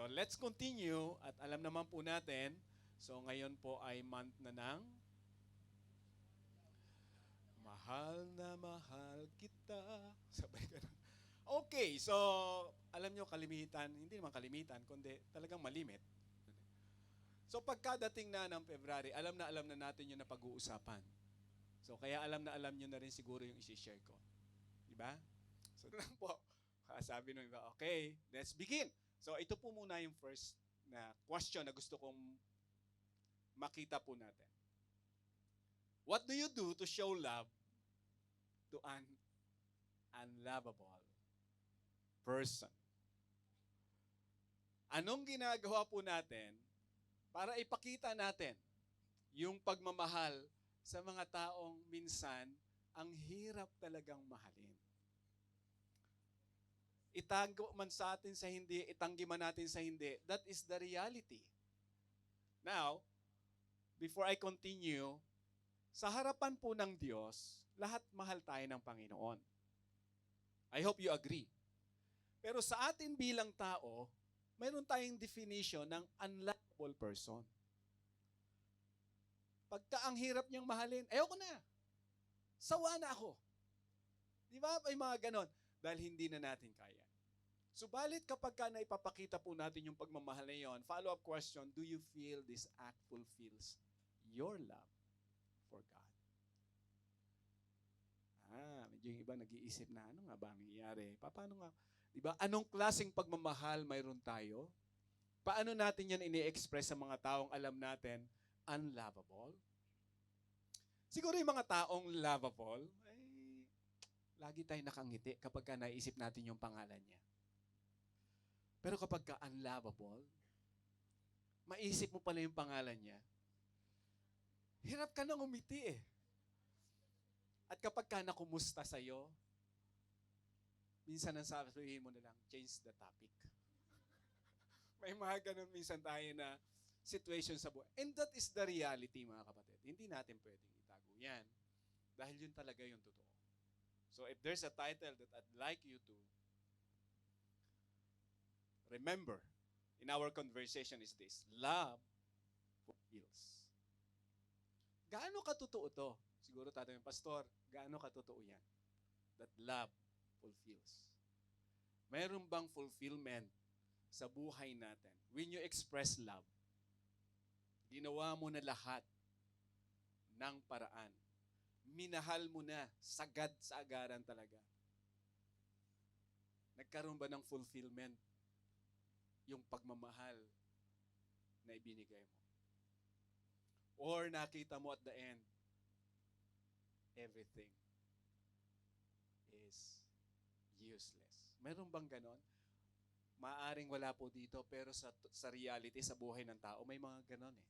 So let's continue at alam naman po natin, so ngayon po ay month na ng mahal kita. Sabay ganun. Okay, so alam nyo kalimitan, hindi naman kalimitan, kundi talagang malimit. So pagkadating na ng February, alam na natin yung napag-uusapan. So kaya alam na alam nyo na rin siguro yung isi-share ko. Di ba? So lang po, sabi nung iba, okay, let's begin. So ito po muna yung first na question na gusto kong makita po natin. What do you do to show love to an unlovable person? Anong ginagawa po natin para ipakita natin yung pagmamahal sa mga taong minsan ang hirap talagang mahalin? Itago man sa atin sa hindi, itanggi man natin sa hindi, that is the reality. Now, before I continue, sa harapan po ng Diyos, lahat mahal tayo ng Panginoon. I hope you agree. Pero sa atin bilang tao, mayroon tayong definition ng unlovable person. Pagka ang hirap niyang mahalin, ayoko na. Sawa na ako. Di ba? May mga ganon. Dahil hindi na natin kaya. Subalit kapag ka naipapakita po natin yung pagmamahal na yun, follow-up question, do you feel this act fulfills your love for God? Medyo yung iba nag-iisip na, ano nga ba ang nangyayari? Paano nga? Diba? Anong klaseng pagmamahal mayroon tayo? Paano natin yan ini-express sa mga taong alam natin unlovable? Siguro yung mga taong lovable, ay lagi tayo nakangiti kapag ka naisip natin yung pangalan niya. Pero kapag ka unlovable, maisip mo pala yung pangalan niya, hirap ka nang umiti eh. At kapag ka nakumusta sa'yo, minsan ang sasabihin mo na lang, change the topic. May mga ganun minsan tayo na situation sa buhay. And that is the reality, mga kapatid. Hindi natin pwedeng itago yan. Dahil yun talaga yung totoo. So if there's a title that I'd like you to remember in our conversation is this: love fulfills. Gaano katotoo to? Siguro tatanungin, Pastor, gaano katotoo yan? That love fulfills. Mayroon bang fulfillment sa buhay natin? When you express love, ginawa mo na lahat ng paraan. Minahal mo na, sagad sa agaran talaga. Nagkaroon ba ng fulfillment yung pagmamahal na ibinigay mo? Or nakita mo at the end, everything is useless. Meron bang ganon? Maaring wala po dito, pero sa reality, sa buhay ng tao, may mga ganon eh.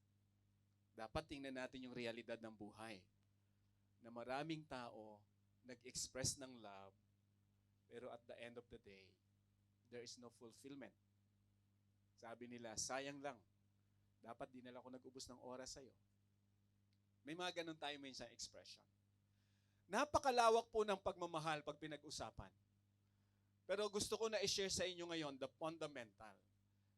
Dapat tingnan natin yung realidad ng buhay. Na maraming tao nag-express ng love, pero at the end of the day, there is no fulfillment. Sabi nila, sayang lang. Dapat di na lang ako nag-ubos ng oras sa'yo. May mga ganon tayo minsan expression. Napakalawak po ng pagmamahal pag pinag-usapan. Pero gusto ko na i-share sa inyo ngayon the fundamental.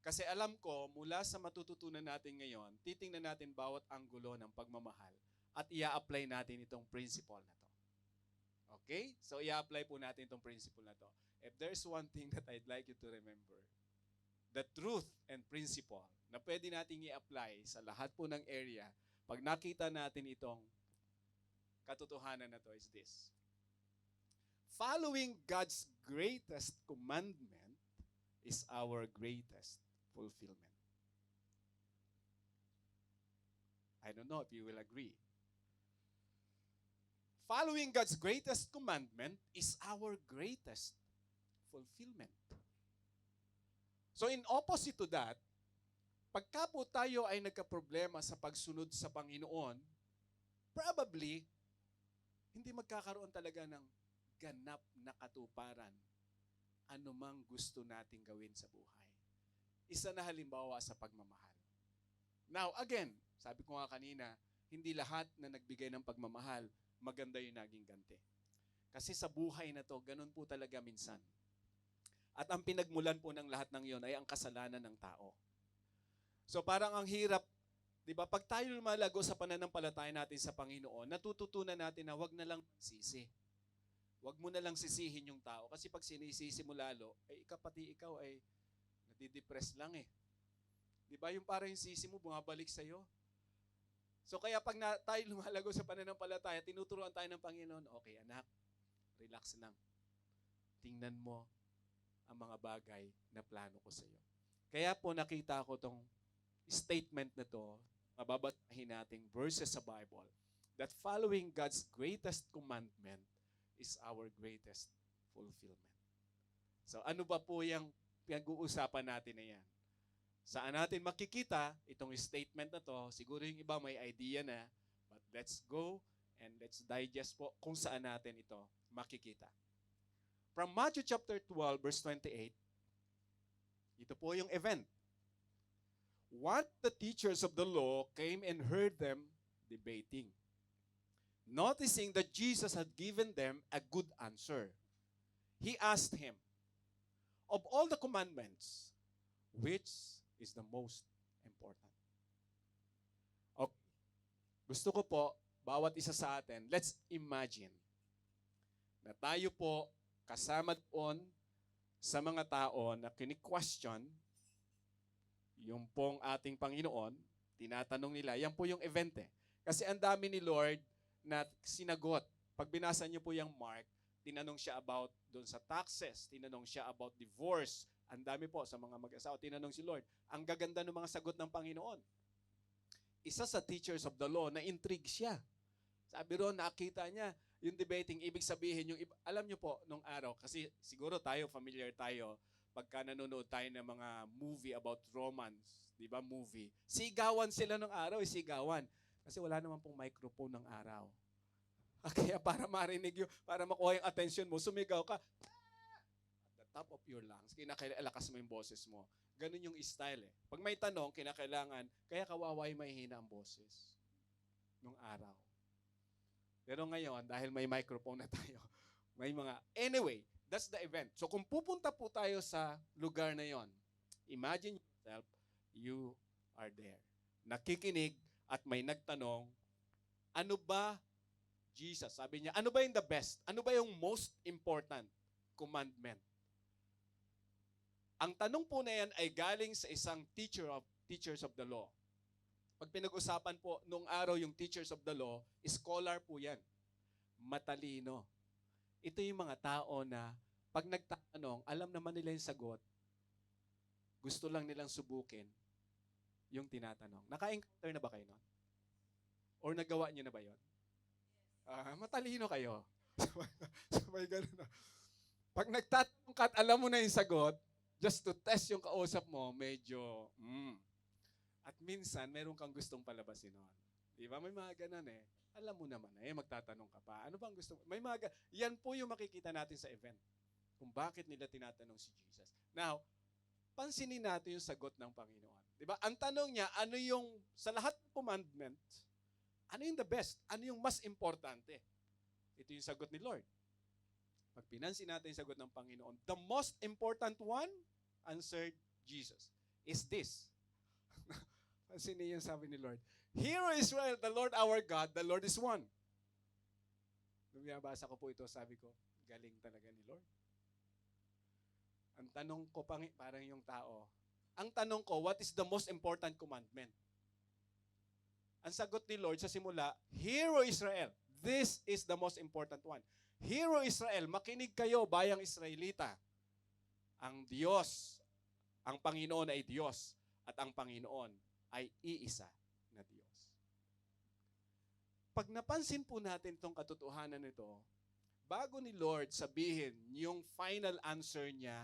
Kasi alam ko, mula sa matututunan natin ngayon, titingnan natin bawat anggulo ng pagmamahal at ia-apply natin itong principle na to. Okay? So ia-apply po natin itong principle na to. If there's one thing that I'd like you to remember, the truth and principle na pwede nating i-apply sa lahat po ng area, pag nakita natin itong katotohanan na to is this: following God's greatest commandment is our greatest fulfillment. I don't know if you will agree. Following God's greatest commandment is our greatest fulfillment. So in opposite to that, pagka po tayo ay nagkaproblema sa pagsunod sa Panginoon, probably, hindi magkakaroon talaga ng ganap na katuparan anumang gusto nating gawin sa buhay. Isa na halimbawa sa pagmamahal. Now, again, sabi ko nga kanina, hindi lahat na nagbigay ng pagmamahal, maganda yung naging ganti. Kasi sa buhay na to, ganun po talaga minsan. At ang pinagmulan po ng lahat ng iyon ay ang kasalanan ng tao. So parang ang hirap, di ba? Pag tayo lumalago sa pananampalataya natin sa Panginoon, natututunan natin na wag na lang sisi. Wag mo na lang sisihin yung tao. Kasi pag sinisisi mo lalo, ay pati ikaw ay nadidepress lang eh. Di ba? Yung parang yung sisi mo, bumabalik sa'yo. So kaya pag tayo lumalago sa pananampalataya, tinuturuan tayo ng Panginoon, okay anak, relax lang. Tingnan mo ang mga bagay na plano ko sa iyo. Kaya po nakita ko tong statement na to, mababatahin nating verses sa Bible, that following God's greatest commandment is our greatest fulfillment. So ano ba po yung pinag-uusapan natin na yan? Saan natin makikita itong statement na to? Siguro yung iba may idea na, but let's go and let's digest po kung saan natin ito makikita. From Matthew chapter 12, verse 28, ito po yung event. What the teachers of the law came and heard them debating. Noticing that Jesus had given them a good answer, he asked him, of all the commandments, which is the most important? Okay. Gusto ko po, bawat isa sa atin, let's imagine na tayo po kasama doon sa mga tao na kini-question yung pong ating Panginoon, tinatanong nila, yan po yung event eh. Kasi ang dami ni Lord na sinagot. Pag binasa niyo po yung Mark, tinanong siya about doon sa taxes, tinanong siya about divorce, ang dami po sa mga mag-asawa, tinanong si Lord. Ang gaganda ng mga sagot ng Panginoon. Isa sa teachers of the law, na-intrigue siya. Sabi ron, nakita niya, yung debating, ibig sabihin, alam niyo po, nung araw, kasi siguro tayo, familiar tayo, pagka nanonood tayo ng mga movie about romance, di ba, movie, sigawan sila nung araw, sigawan. Kasi wala naman pong microphone ng araw. Kaya para marinig para makuha yung attention mo, sumigaw ka, at the top of your lungs, kinakailakas mo yung boses mo. Ganun yung style eh. Pag may tanong, kinakailangan, kaya kawawa yung mahihina ang boses nung araw. Pero ngayon, dahil may microphone na tayo, may mga, anyway, that's the event. So kung pupunta po tayo sa lugar na yon, imagine yourself, you are there. Nakikinig at may nagtanong, ano ba, Jesus, sabi niya, ano ba yung the best? Ano ba yung most important commandment? Ang tanong po na yan ay galing sa isang teachers of the law. Pag pinag-usapan po, nung araw yung teachers of the law, scholar po yan. Matalino. Ito yung mga tao na pag nagtatanong, alam naman nila yung sagot, gusto lang nilang subukin yung tinatanong. Naka-encounter na ba kayo nun? Or nagawa niyo na ba yun? Matalino kayo. Sabay ganun na. Pag nagtatanong ka at alam mo na yung sagot, just to test yung kausap mo, medyo, At minsan, meron kang gustong palabasin nun. Di ba? May mga ganun eh. Alam mo naman magtatanong ka pa. Ano bang gusto mo? Yan po yung makikita natin sa event. Kung bakit nila tinatanong si Jesus. Now, pansinin natin yung sagot ng Panginoon. Di ba? Ang tanong niya, ano yung, sa lahat ng commandment, ano yung the best? Ano yung mas importante? Ito yung sagot ni Lord. Pag pinansin natin yung sagot ng Panginoon, the most important one, answered Jesus, is this. Pansinin niyo yung sabi ni Lord. Hear, O Israel, the Lord our God, the Lord is one. Lumiyabasa ko po ito, sabi ko, galing talaga ni Lord. Ang tanong ko, parang yung tao, ang tanong ko, what is the most important commandment? Ang sagot ni Lord sa simula, Hear, O Israel, this is the most important one. Hear, O Israel, makinig kayo, bayang Israelita. Ang Diyos, ang Panginoon ay Diyos, at ang Panginoon ay iisa na Diyos. Pag napansin po natin itong katotohanan nito, bago ni Lord sabihin yung final answer niya,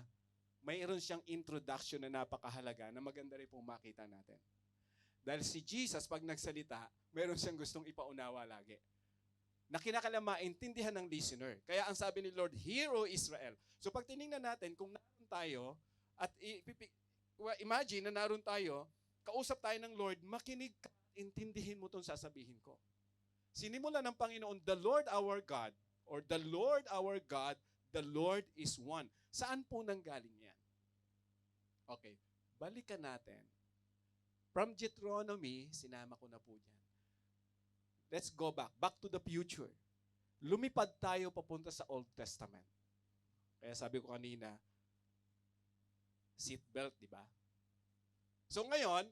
mayroon siyang introduction na napakahalaga na maganda rin pong makita natin. Dahil si Jesus, pag nagsalita, mayroon siyang gustong ipaunawa lagi. Na kinakailangan maintindihan ng listener. Kaya ang sabi ni Lord, Hear, O Israel. So pag tinignan natin, kung naroon tayo, at imagine na naroon tayo, kausap tayo ng Lord, makinig ka, intindihin mo itong sasabihin ko. Sinimula ng Panginoon, the Lord our God, or the Lord our God, the Lord is one. Saan po nanggaling yan? Okay, balikan natin. From Deuteronomy, sinama ko na po dyan. Let's go back to the future. Lumipad tayo papunta sa Old Testament. Kaya sabi ko kanina, seatbelt, di ba? So ngayon,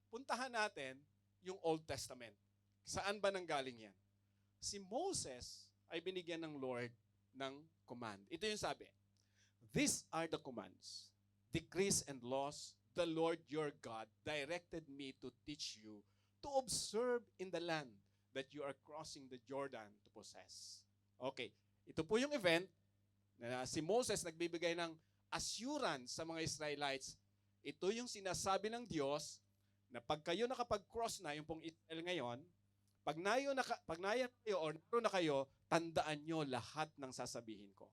puntahan natin yung Old Testament. Saan ba nanggaling yan? Si Moses ay binigyan ng Lord ng command. Ito yung sabi, "These are the commands, decrees and laws the Lord your God directed me to teach you to observe in the land that you are crossing the Jordan to possess." Okay, ito po yung event na si Moses nagbibigay ng assurance sa mga Israelites. Ito yung sinasabi ng Diyos na pag kayo nakapag-cross na, yung pong Israel ngayon, pag nayo kayo or naroon na kayo, tandaan nyo lahat ng sasabihin ko.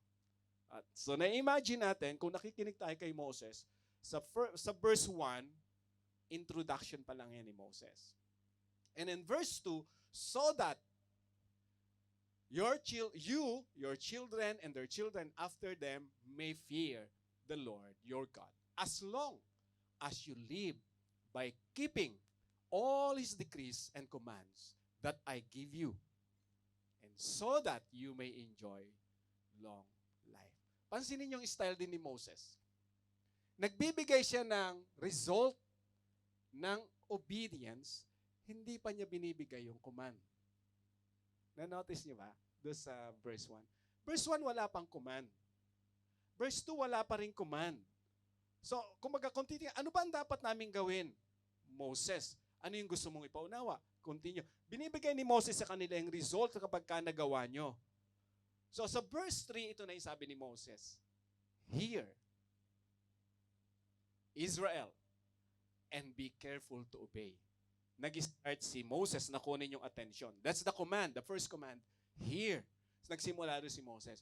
At so na-imagine natin, kung nakikinig tayo kay Moses, sa verse 1, introduction pa lang yan ni Moses. And in verse 2, so that your children, and their children after them may fear the Lord your God, as long as you live by keeping all His decrees and commands that I give you, and so that you may enjoy long life. Pansinin yung style din ni Moses. Nagbibigay siya ng result ng obedience, hindi pa niya binibigay yung command. Na-notice niyo ba? Doon sa verse 1. Verse 1, wala pang command. Verse 2, wala pa rin command. So, kumbaga, continue. Ano ba ang dapat naming gawin? Moses, ano yung gusto mong ipaunawa? Continue. Binibigay ni Moses sa kanila yung result kapag nagawa nyo. So, sa verse 3, ito na yung sabi ni Moses, "Hear, Israel, and be careful to obey." Nag-start si Moses na kunin yung attention. That's the command, the first command. Hear. Nagsimula doon si Moses.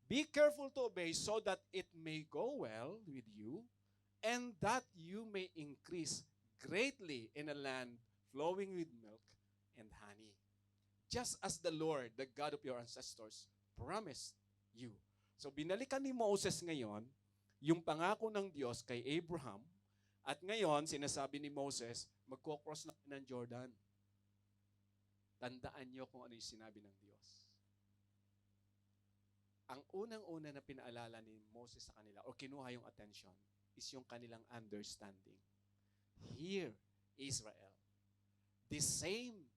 "Be careful to obey so that it may go well with you and that you may increase greatly in a land flowing with milk and honey. Just as the Lord, the God of your ancestors, promised you." So binalikan ni Moses ngayon yung pangako ng Diyos kay Abraham. At ngayon, sinasabi ni Moses, magko-cross na ng Jordan. Tandaan niyo kung ano yung sinabi ng Diyos. Ang unang-una na pinaalala ni Moses sa kanila o kinuha yung attention is yung kanilang understanding. Hear, Israel. The same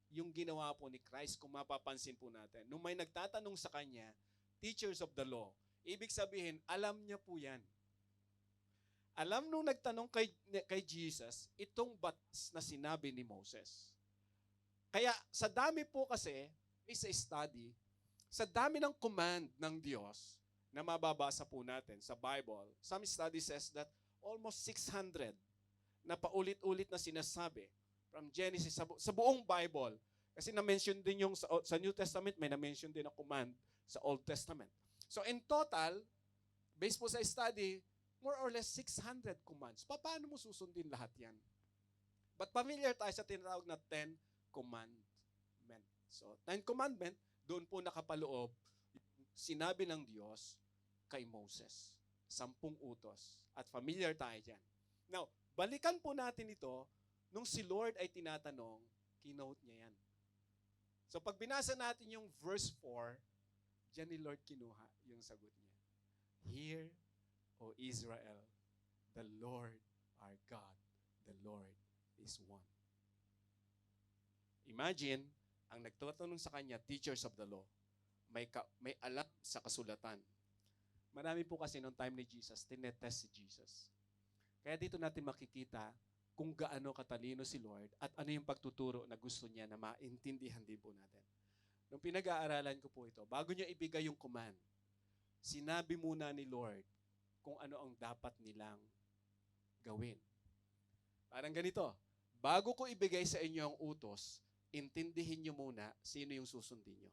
yung ginawa po ni Christ, kung mapapansin po natin. Nung may nagtatanong sa kanya, teachers of the law, ibig sabihin, alam niya po yan. Alam nung nagtanong kay Jesus, itong batas na sinabi ni Moses. Kaya sa dami po kasi, sa study, sa dami ng command ng Diyos na mababasa po natin sa Bible, some study says that almost 600 na paulit-ulit na sinasabi from Genesis sa buong Bible. Kasi na-mention din yung sa New Testament, may na-mention din na command sa Old Testament. So in total, based po sa study, more or less 600 commands. Paano mo susundin lahat yan? But familiar tayo sa tinatawag na 10 Commandment. So, 10 Commandment, doon po nakapaloob sinabi ng Diyos kay Moses. 10 utos. At familiar tayo dyan. Now, balikan po natin ito, nung si Lord ay tinatanong, kinote niya yan. So, pag binasa natin yung verse 4, dyan ni Lord kinuha yung sagot niya. Hear, O Israel, the Lord our God, the Lord is one. Imagine, ang nagtatanong sa kanya, teachers of the law, may alam sa kasulatan. Marami po kasi noong time ni Jesus, tinetest si Jesus. Kaya dito natin makikita kung gaano katalino si Lord at ano yung pagtuturo na gusto niya na maintindihan din po natin. Nung pinag-aaralan ko po ito, bago niya ibigay yung command, sinabi muna ni Lord kung ano ang dapat nilang gawin. Parang ganito, bago ko ibigay sa inyo ang utos, intindihin niyo muna sino yung susundin niyo.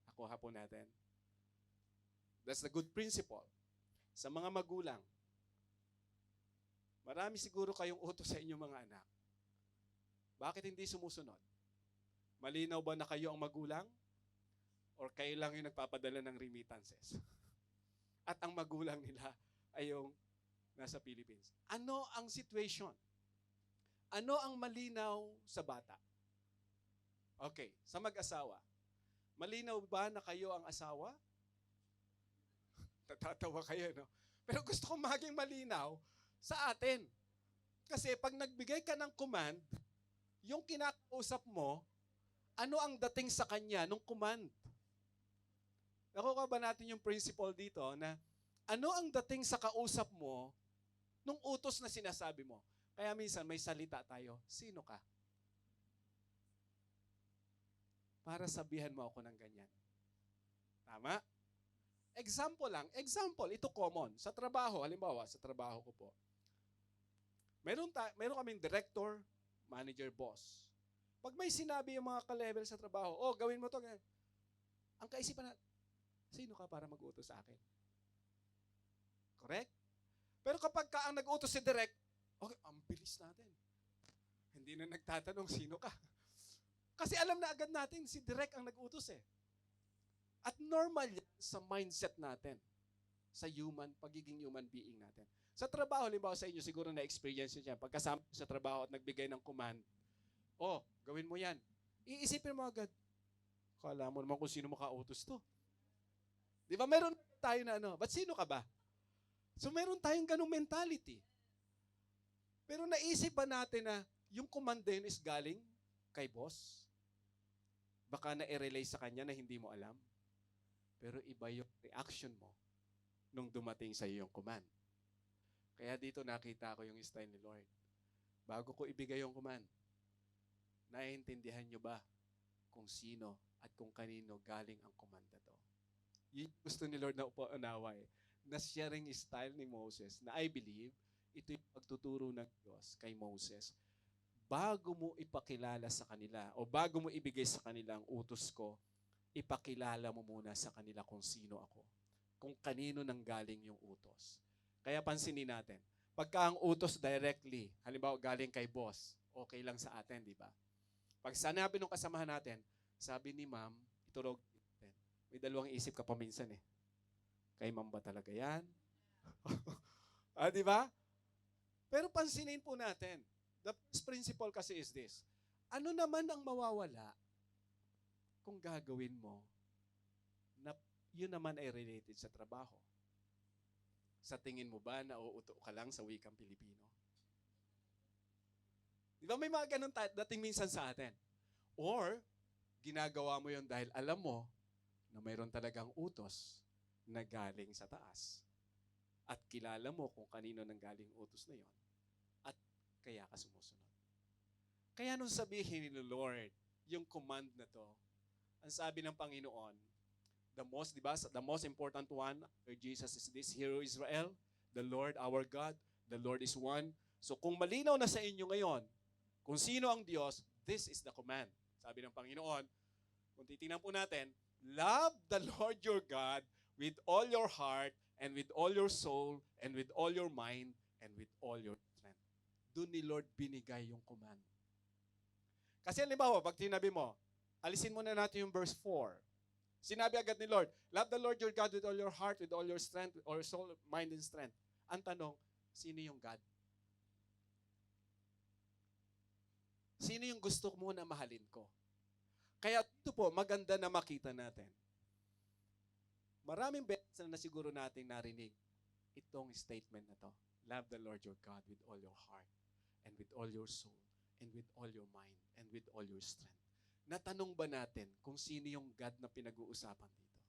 Nakuha po natin. That's the good principle. Sa mga magulang, marami siguro kayong utos sa inyong mga anak. Bakit hindi sumusunod? Malinaw ba na kayo ang magulang? Or kayo lang yung nagpapadala ng remittances? At ang magulang nila ay yung nasa Philippines. Ano ang situation? Ano ang malinaw sa bata? Okay, sa mag-asawa. Malinaw ba na kayo ang asawa? Natatawa kayo, no? Pero gusto kong maging malinaw sa atin. Kasi pag nagbigay ka ng command, yung kinakausap mo, ano ang dating sa kanya nung command? Nakuha ba natin yung principle dito na ano ang dating sa kausap mo nung utos na sinasabi mo? Kaya minsan may salita tayo, sino ka? Para sabihan mo ako ng ganyan. Tama? Example lang. Example, ito common. Sa trabaho, halimbawa, sa trabaho ko po. Meron kaming director, manager, boss. Pag may sinabi yung mga ka-level sa trabaho, oh, gawin mo to. Ang kaisipan na, sino ka para mag-utos sa akin? Correct? Pero kapag ka ang nag-utos si direct, okay, ang bilis natin. Hindi na nagtatanong sino ka. Kasi alam na agad natin, si direct ang nag-utos eh. At normal yan sa mindset natin. Sa pagiging human being natin. Sa trabaho, halimbawa sa inyo, siguro na-experience nyo yan. Pagkasama sa trabaho at nagbigay ng command, oh, gawin mo yan. Iisipin mo agad, kala mo naman kung sino makautos to. Di ba? Meron tayo na ba't sino ka ba? So meron tayong ganung mentality. Pero naisip ba natin na yung command din is galing kay boss? Baka na-relay sa kanya na hindi mo alam. Pero iba yung reaction mo nung dumating sa iyo yung command. Kaya dito nakita ko yung style ni Lord. Bago ko ibigay yung command, naiintindihan nyo ba kung sino at kung kanino galing ang command na to? Yung gusto ni Lord na unawa na sharing style ni Moses na I believe ito yung pagtuturo ng Diyos kay Moses. Bago mo ipakilala sa kanila o bago mo ibigay sa kanila ang utos ko, ipakilala mo muna sa kanila kung sino ako. Kung kanino nang galing yung utos. Kaya pansinin natin, pagka ang utos directly, halimbawa galing kay boss, okay lang sa atin, di ba? Pag sinabi ng kasamahan natin, sabi ni ma'am, itulog natin. May dalawang isip ka paminsan eh. Kay ma'am ba talaga yan? Di ba? Pero pansinin po natin, the first principle kasi is this, ano naman ang mawawala kung gagawin mo na yun naman ay related sa trabaho? Sa tingin mo ba na uuto ka lang sa wikang Pilipino? Di ba may mga ganun dating minsan sa atin? Or, ginagawa mo yun dahil alam mo na mayroon talagang utos na galing sa taas. At kilala mo kung kanino nang galing utos na yon. At kaya ka sumusunod. Kaya nung sabihin ni Lord, yung command na to, ang sabi ng Panginoon, the most important one for Jesus is this, Hear, O Israel, the Lord our God, the Lord is one. So kung malinaw na sa inyo ngayon, kung sino ang Diyos, this is the command. Sabi ng Panginoon, kung titingnan po natin, love the Lord your God with all your heart, and with all your soul, and with all your mind, and with all your strength. Doon ni Lord binigay yung command. Kasi halimbawa, pag tinabi mo, alisin muna natin yung verse 4. Sinabi agad ni Lord, love the Lord your God with all your heart, with all your strength, or soul, mind, and strength. Ang tanong, sino yung God? Sino yung gusto mo na mahalin ko? Kaya ito po, maganda na makita natin. Maraming beses na siguro nating narinig itong statement na to. Love the Lord your God with all your heart, and with all your soul, and with all your mind, and with all your strength. Natanong ba natin kung sino yung God na pinag-uusapan dito?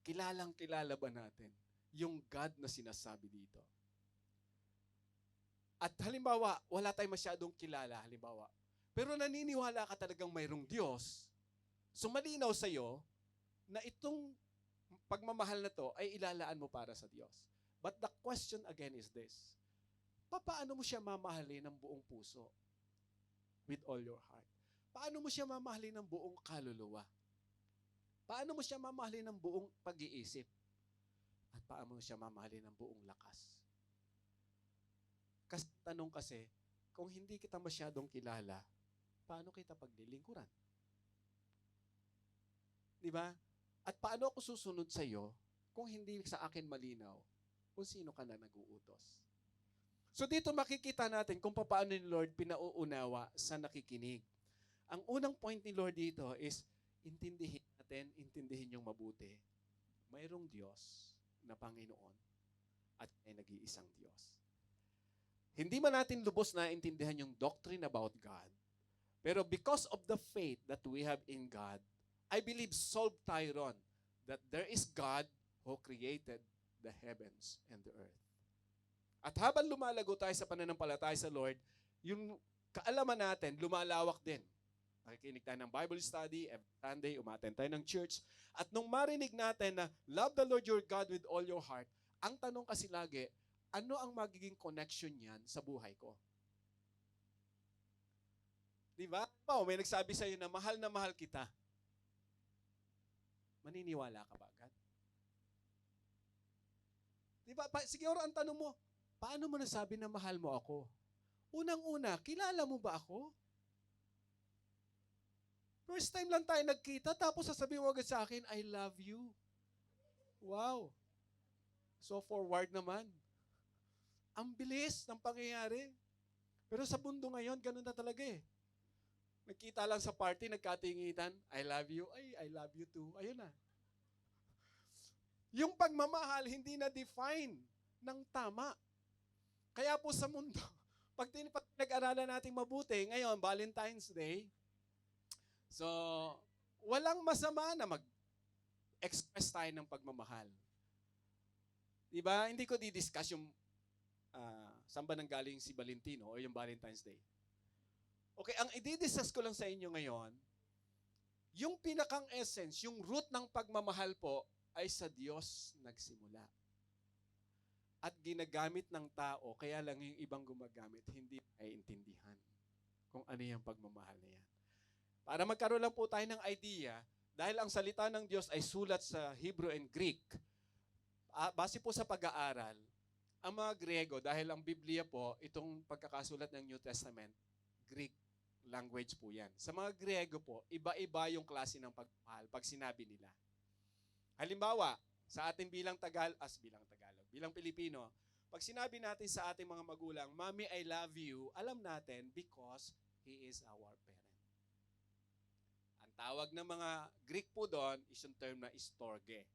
Kilala ba natin yung God na sinasabi dito? At halimbawa, wala tayong masyadong kilala, halimbawa. Pero naniniwala ka talagang mayroong Diyos. So malinaw sa'yo na itong pagmamahal na to ay ilalaan mo para sa Diyos. But the question again is this, paano mo siya mamahalin ng buong puso? With all your heart. Paano mo siya mamahalin ng buong kaluluwa? Paano mo siya mamahalin ng buong pag-iisip? At paano mo siya mamahalin ng buong lakas? Kasi tanong kasi, kung hindi kita masyadong kilala, paano kita paglilingkuran? Di ba? At paano ako susunod sa iyo kung hindi sa akin malinaw kung sino ka na nag-uutos. So dito makikita natin kung paano ni Lord pinauunawa sa nakikinig. Ang unang point ni Lord dito is intindihin yung mabuti. Mayroong Diyos na Panginoon at ay nag-iisang Diyos. Hindi man natin lubos na intindihan yung doctrine about God, pero because of the faith that we have in God, I believe solved tayo ron that there is God who created the heavens and the earth. At habang lumalago tayo sa pananampalataya sa Lord, yung kaalaman natin, lumalawak din. Nakikinig tayo ng Bible study, every Sunday, umattend tayo ng church. At nung marinig natin na, love the Lord your God with all your heart, ang tanong kasi lagi, ano ang magiging connection niyan sa buhay ko? Di ba? May nagsabi sa'yo na mahal kita. Maniniwala ka ba agad? Di ba? Siguro ang tanong mo, paano mo nasabi na mahal mo ako? Unang-una, kilala mo ba ako? First time lang tayo nagkita, tapos sasabihin mo agad sa akin, I love you. Wow. So forward naman. Ang bilis ng pangyayari. Pero sa mundo ngayon, ganun na talaga eh. Nagkita lang sa party, nagkatingitan, I love you, I love you too. Ayun na. Yung pagmamahal, hindi na define ng tama. Kaya po sa mundo, pag pinag-aralan natin mabuti, ngayon, Valentine's Day, so, walang masama na mag-express tayo ng pagmamahal. Diba? Hindi ko di-discuss yung saan ba nanggaling si Valentino o yung Valentine's Day. Okay, ang i-discuss ko lang sa inyo ngayon, yung pinakang essence, yung root ng pagmamahal po, ay sa Diyos nagsimula. At ginagamit ng tao, kaya lang yung ibang gumagamit, hindi ay intindihan kung ano yung pagmamahal na yan. Para magkaroon lang po tayo ng idea, dahil ang salita ng Diyos ay sulat sa Hebrew and Greek, base po sa pag-aaral, ang mga Griego, dahil ang Biblia po, itong pagkakasulat ng New Testament, Greek language po yan. Sa mga Griego po, iba-iba yung klase ng pagmamahal pag sinabi nila. Halimbawa, sa ating bilang Pilipino, pag sinabi natin sa ating mga magulang, Mommy, I love you, alam natin because He is our parent. Ang tawag ng mga Greek po doon is yung term na istorge.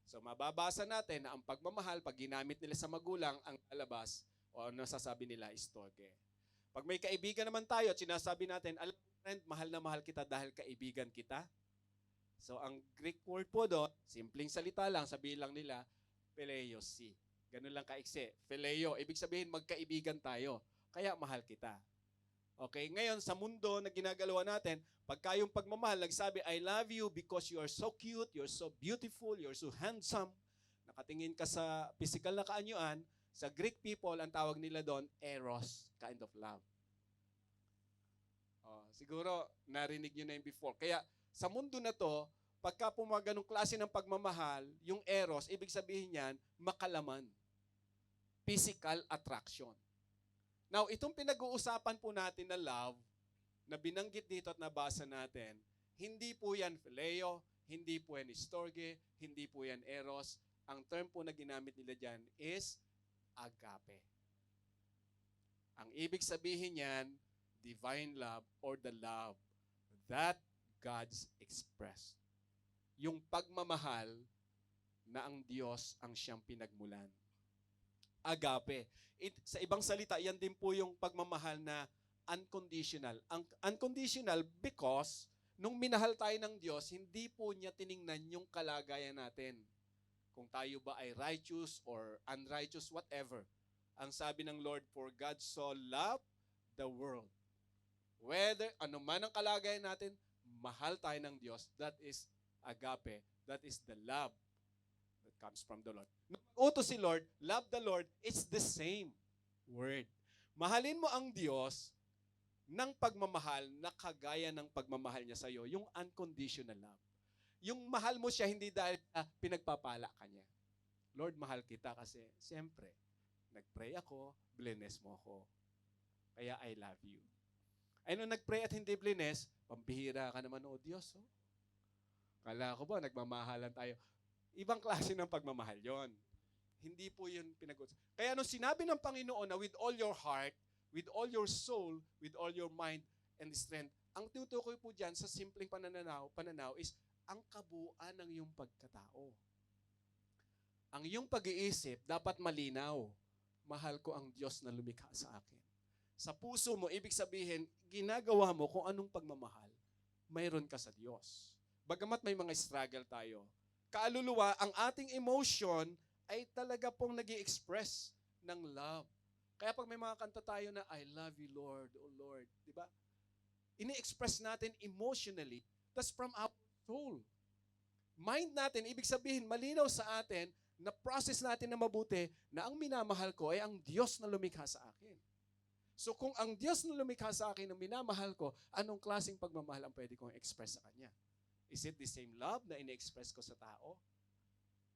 So mababasa natin na ang pagmamahal, pag ginamit nila sa magulang, ang alabas o nasasabi nila istorge. Pag may kaibigan naman tayo at sinasabi natin, alam mo friend, mahal na mahal kita dahil kaibigan kita. So ang Greek word po doon, simpleng salita lang, sabihin lang nila, phileo-si. Ganun lang kaiksi. Phileo, ibig sabihin magkaibigan tayo. Kaya mahal kita. Okay, ngayon sa mundo na ginagalawa natin, pagka yung pagmamahal, nagsabi, I love you because you are so cute, you're so beautiful, you're so handsome. Nakatingin ka sa physical na kaanyuan, sa Greek people, ang tawag nila doon, eros, kind of love. Siguro, narinig nyo na yung before. Kaya, sa mundo na to, pagka pumaga ng klase ng pagmamahal, yung eros, ibig sabihin niyan, makalaman. Physical attraction. Now, itong pinag-uusapan po natin na love, na binanggit dito at nabasa natin, hindi po yan phileo, hindi po yan storge, hindi po yan eros. Ang term po na ginamit nila dyan is agape. Ang ibig sabihin niyan, divine love or the love that God's expressed. Yung pagmamahal na ang Diyos ang siyang pinagmulan. Agape. Sa ibang salita, yan din po yung pagmamahal na unconditional. Ang unconditional because nung minahal tayo ng Diyos, hindi po niya tiningnan yung kalagayan natin. Kung tayo ba ay righteous or unrighteous, whatever. Ang sabi ng Lord, for God so loved the world. Whether ano man ang kalagayan natin, mahal tayo ng Diyos. That is agape. That is the love that comes from the Lord. Nung utos si Lord, love the Lord, it's the same word. Mahalin mo ang Diyos ng pagmamahal na kagaya ng pagmamahal niya sa iyo, yung unconditional love. Yung mahal mo siya hindi dahil pinagpapala ka niya. Lord, mahal kita kasi siyempre, nagpray ako, bless mo ako. Kaya I love you. Ay nung nagpray at hindi bless, pampihira ka naman, o Diyos. Oh. Kala ko ba, nagmamahalan tayo. Ibang klase ng pagmamahal yon. Hindi po yun Kaya nung sinabi ng Panginoon na with all your heart, with all your soul, with all your mind and strength, ang tutukoy po dyan sa simpleng pananaw is ang kabuuan ng iyong pagkatao. Ang iyong pag-iisip dapat malinaw. Mahal ko ang Diyos na lumikha sa akin. Sa puso mo, ibig sabihin, ginagawa mo kung anong pagmamahal, mayroon ka sa Diyos. Bagamat may mga struggle tayo, kaluluwa, ang ating emotion ay talaga pong nag-i-express ng love. Kaya pag may mga kanta tayo na, I love you, Lord, oh Lord, di ba? Ini-express natin emotionally. That's from our soul. Mind natin, ibig sabihin, malinaw sa atin, na process natin na mabuti, na ang minamahal ko ay ang Diyos na lumikha sa akin. So kung ang Diyos na lumikha sa akin ang minamahal ko, anong klaseng pagmamahal ang pwede kong express sa Kanya? Is it the same love na ini-express ko sa tao?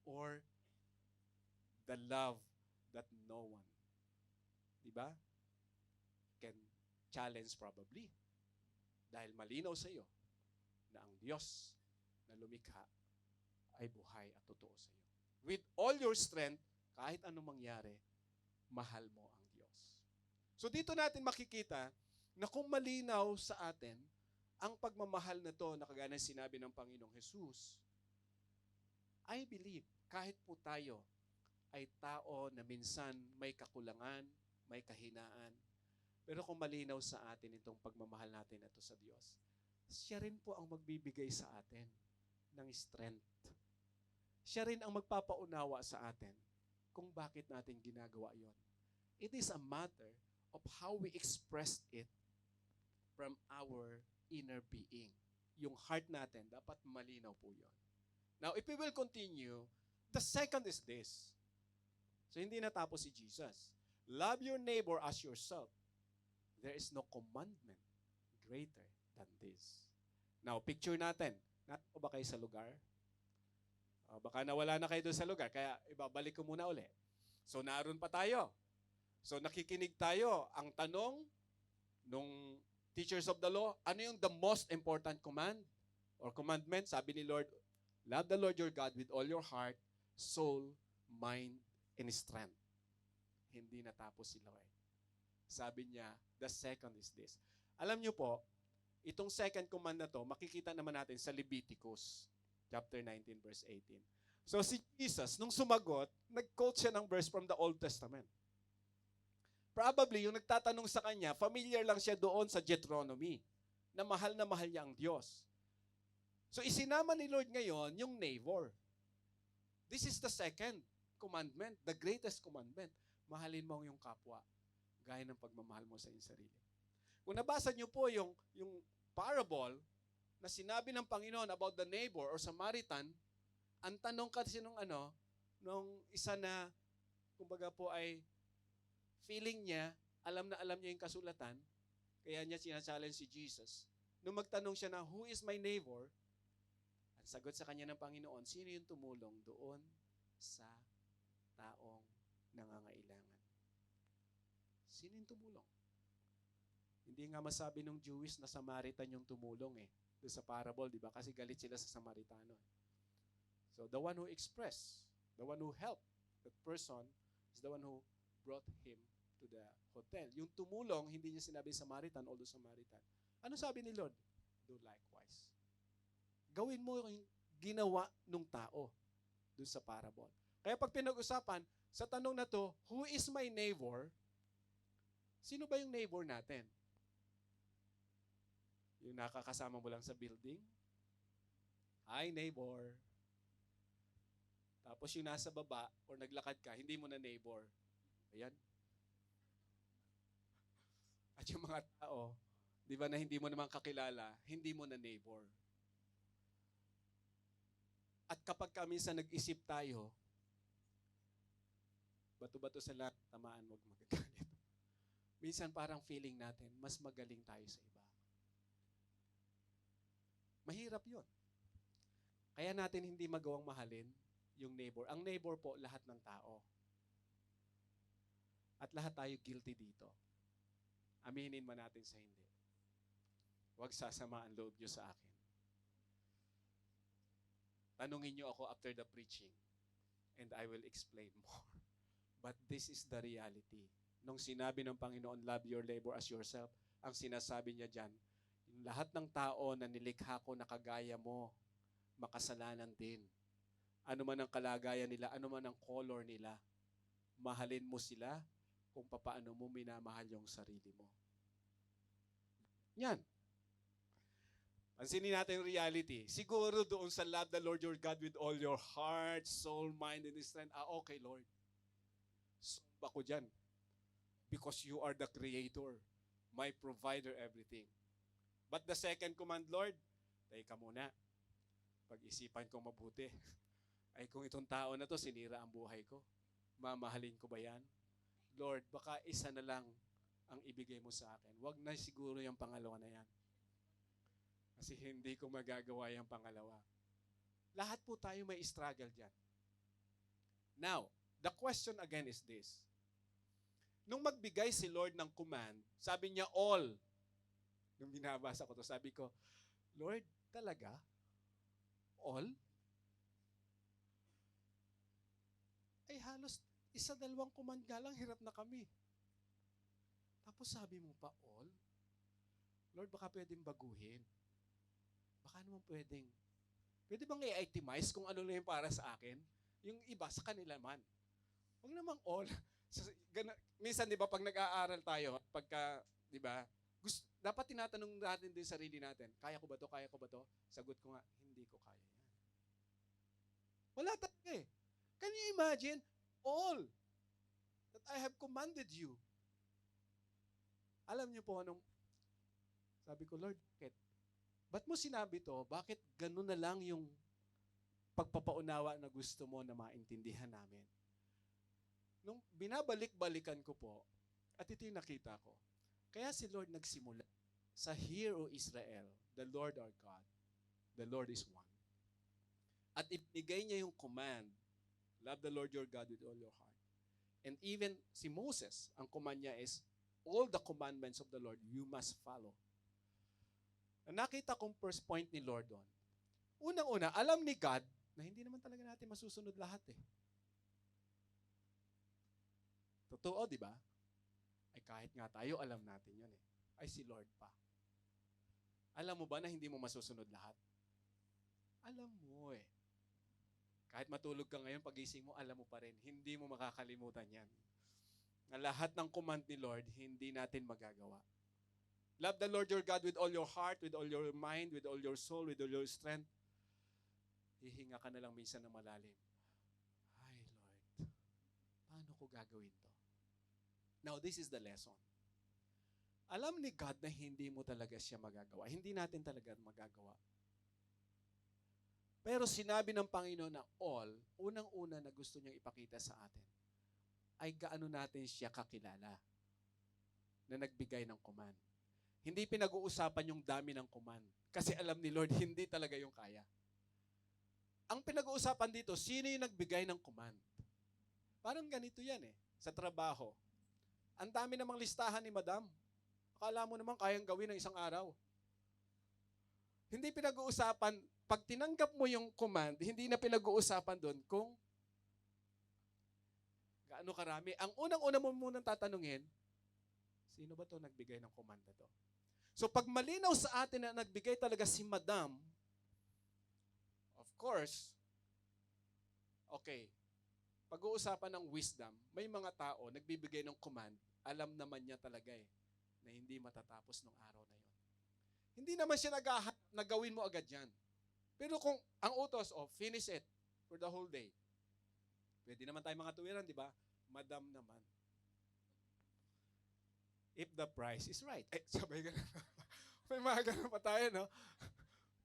Or the love that no one, diba, can challenge probably? Dahil malinaw sa iyo na ang Diyos na lumikha ay buhay at totoo sa iyo. With all your strength, kahit anong mangyari, mahal mo ang Diyos. So dito natin makikita na kung malinaw sa atin ang pagmamahal na to na kagaya ng sinabi ng Panginoong Jesus, I believe kahit po tayo ay tao na minsan may kakulangan, may kahinaan, pero kung malinaw sa atin itong pagmamahal natin ito sa Diyos, siya rin po ang magbibigay sa atin ng strength. Siya rin ang magpapaunawa sa atin kung bakit natin ginagawa yon. It is a matter of how we express it from our inner being. Yung heart natin, dapat malinaw po yon. Now, if we will continue, the second is this. So, hindi natapos si Jesus. Love your neighbor as yourself. There is no commandment greater than this. Now, picture natin. Natin ba kayo sa lugar? Baka nawala na kayo doon sa lugar, kaya ibabalik ko muna uli. So, naroon pa tayo. So, nakikinig tayo. Ang tanong nung teachers of the law, ano yung the most important command or commandment? Sabi ni Lord, love the Lord your God with all your heart, soul, mind, and strength. Hindi natapos si Lord. Sabi niya, the second is this. Alam niyo po, itong second command na to, makikita naman natin sa Leviticus chapter 19, verse 18. So si Jesus, nung sumagot, nag-quote siya ng verse from the Old Testament. Probably, yung nagtatanong sa kanya, familiar lang siya doon sa Deuteronomy, na mahal niya ang Diyos. So isinama ni Lord ngayon yung neighbor. This is the second commandment, the greatest commandment. Mahalin mo ang iyong kapwa, gaya ng pagmamahal mo sa iyong sarili. Kung nabasa niyo po yung parable na sinabi ng Panginoon about the neighbor or Samaritan, ang tanong kasi nung isa na, kumbaga po ay feeling niya, alam niya yung kasulatan, kaya niya sinachallenge si Jesus. Nung magtanong siya na, who is my neighbor? Ang sagot sa kanya ng Panginoon, sino yung tumulong doon sa taong nangangailangan? Sino yung tumulong? Hindi nga masabi ng Jewish na Samaritan yung tumulong doon sa parable, di ba? Kasi galit sila sa Samaritano. So the one who expressed, the one who helped, that person is the one who brought him to the hotel. Yung tumulong, hindi niya sinabi Samaritan, although Samaritan. Ano sabi ni Lord? Do likewise. Gawin mo yung ginawa ng tao doon sa parable. Kaya pag pinag-usapan, sa tanong na to, who is my neighbor? Sino ba yung neighbor natin? Yung nakakasama mo lang sa building? Hi, neighbor. Tapos yung nasa baba or naglakad ka, hindi mo na neighbor. Ayan. At yung mga tao, di ba na hindi mo naman kakilala, hindi mo na neighbor. At kapag minsan nag-isip tayo, bato-bato sa lahat, tamaan, wag magagalit. Minsan parang feeling natin, mas magaling tayo sa iba. Mahirap yun. Kaya natin hindi magawang mahalin yung neighbor. Ang neighbor po, lahat ng tao. At lahat tayo guilty dito. Aminin man natin sa hindi. Huwag sasama ang loob nyo sa akin. Tanungin nyo ako after the preaching and I will explain more. But this is the reality. Nung sinabi ng Panginoon, love your neighbor as yourself, ang sinasabi niya dyan, yung lahat ng tao na nilikha ko na kagaya mo, makasalanan din. Ano man ang kalagayan nila, ano man ang color nila, mahalin mo sila kung papaano mo minamahal yung sarili mo. Yan. Pansinin natin yung reality. Siguro doon sa love the Lord your God with all your heart, soul, mind, and strength. Okay, Lord. Solve ako dyan. Because you are the creator, my provider, everything. But the second command, Lord, teka muna. Pag-isipan ko mabuti. Ay kung itong tao na to, sinira ang buhay ko. Mamahalin ko ba yan? Lord, baka isa na lang ang ibigay mo sa akin. Huwag na siguro yung pangalawa na yan. Kasi hindi ko magagawa yung pangalawa. Lahat po tayo may struggle dyan. Now, the question again is this. Nung magbigay si Lord ng command, sabi niya all. Nung binabasa ko to, sabi ko, Lord, talaga? All? Ay halos isa dalawang command nga lang, hirap na kami. Tapos sabi mo pa all? Lord, baka pwedeng baguhin. Baka naman pwedeng. Pwede bang i-itemize kung ano lang yung para sa akin? Yung iba sa kanila man. Huwag namang all. Minsan, di ba, pag nag-aaral tayo, pagka, di ba, dapat tinatanong natin din sarili natin, kaya ko ba to? Kaya ko ba to? Sagot ko nga, hindi ko kaya yan. Wala talaga eh. Can you imagine all that I have commanded you? Alam niyo po anong, sabi ko, Lord, bakit? Ba't mo sinabi to? Bakit ganun na lang yung pagpapaunawa na gusto mo na maintindihan namin? Nung binabalik-balikan ko po, at ito yung nakita ko, kaya si Lord nagsimula sa Hear, O Israel, the Lord our God, the Lord is one. At ibigay niya yung command, love the Lord your God with all your heart. And even si Moses, ang command niya is, all the commandments of the Lord you must follow. Nakita kong first point ni Lord doon. Unang-una, alam ni God na hindi naman talaga natin masusunod lahat eh. Totoo, di ba? Ay kahit nga tayo, alam natin yun eh. Ay si Lord pa. Alam mo ba na hindi mo masusunod lahat? Alam mo eh. Kahit matulog ka ngayon, pagising mo, alam mo pa rin. Hindi mo makakalimutan yan. Na lahat ng command ni Lord, hindi natin magagawa. Love the Lord your God with all your heart, with all your mind, with all your soul, with all your strength. Hihinga ka na lang minsan na malalim. Ay, Lord, paano ko gagawin to? Now, this is the lesson. Alam ni God na hindi mo talaga siya magagawa. Hindi natin talaga magagawa. Pero sinabi ng Panginoon na all, unang-una na gusto niyang ipakita sa atin, ay gaano natin siya kakilala na nagbigay ng command. Hindi pinag-uusapan yung dami ng command. Kasi alam ni Lord, hindi talaga yung kaya. Ang pinag-uusapan dito, sino yung nagbigay ng command? Parang ganito yan eh, sa trabaho. Ang dami namang listahan ni Madam. Akala mo naman kayang gawin ng isang araw. Hindi pinag-uusapan, pag tinanggap mo yung command, hindi na pinag-uusapan doon kung gaano karami. Ang unang-una mo munang tatanungin, sino ba to nagbigay ng command na to? So pag malinaw sa atin na nagbigay talaga si Madam, of course, okay, pag-uusapan ng wisdom, may mga tao nagbibigay ng command, alam naman niya talaga eh, na hindi matatapos ng araw na yon. Hindi naman siya nagawin mo agad yan. Pero kung ang utos, finish it for the whole day. Pwede naman tayo mga tuwiran, di ba? Madam naman. If the price is right. Sabay ganun. May mga ganun pa tayo, no?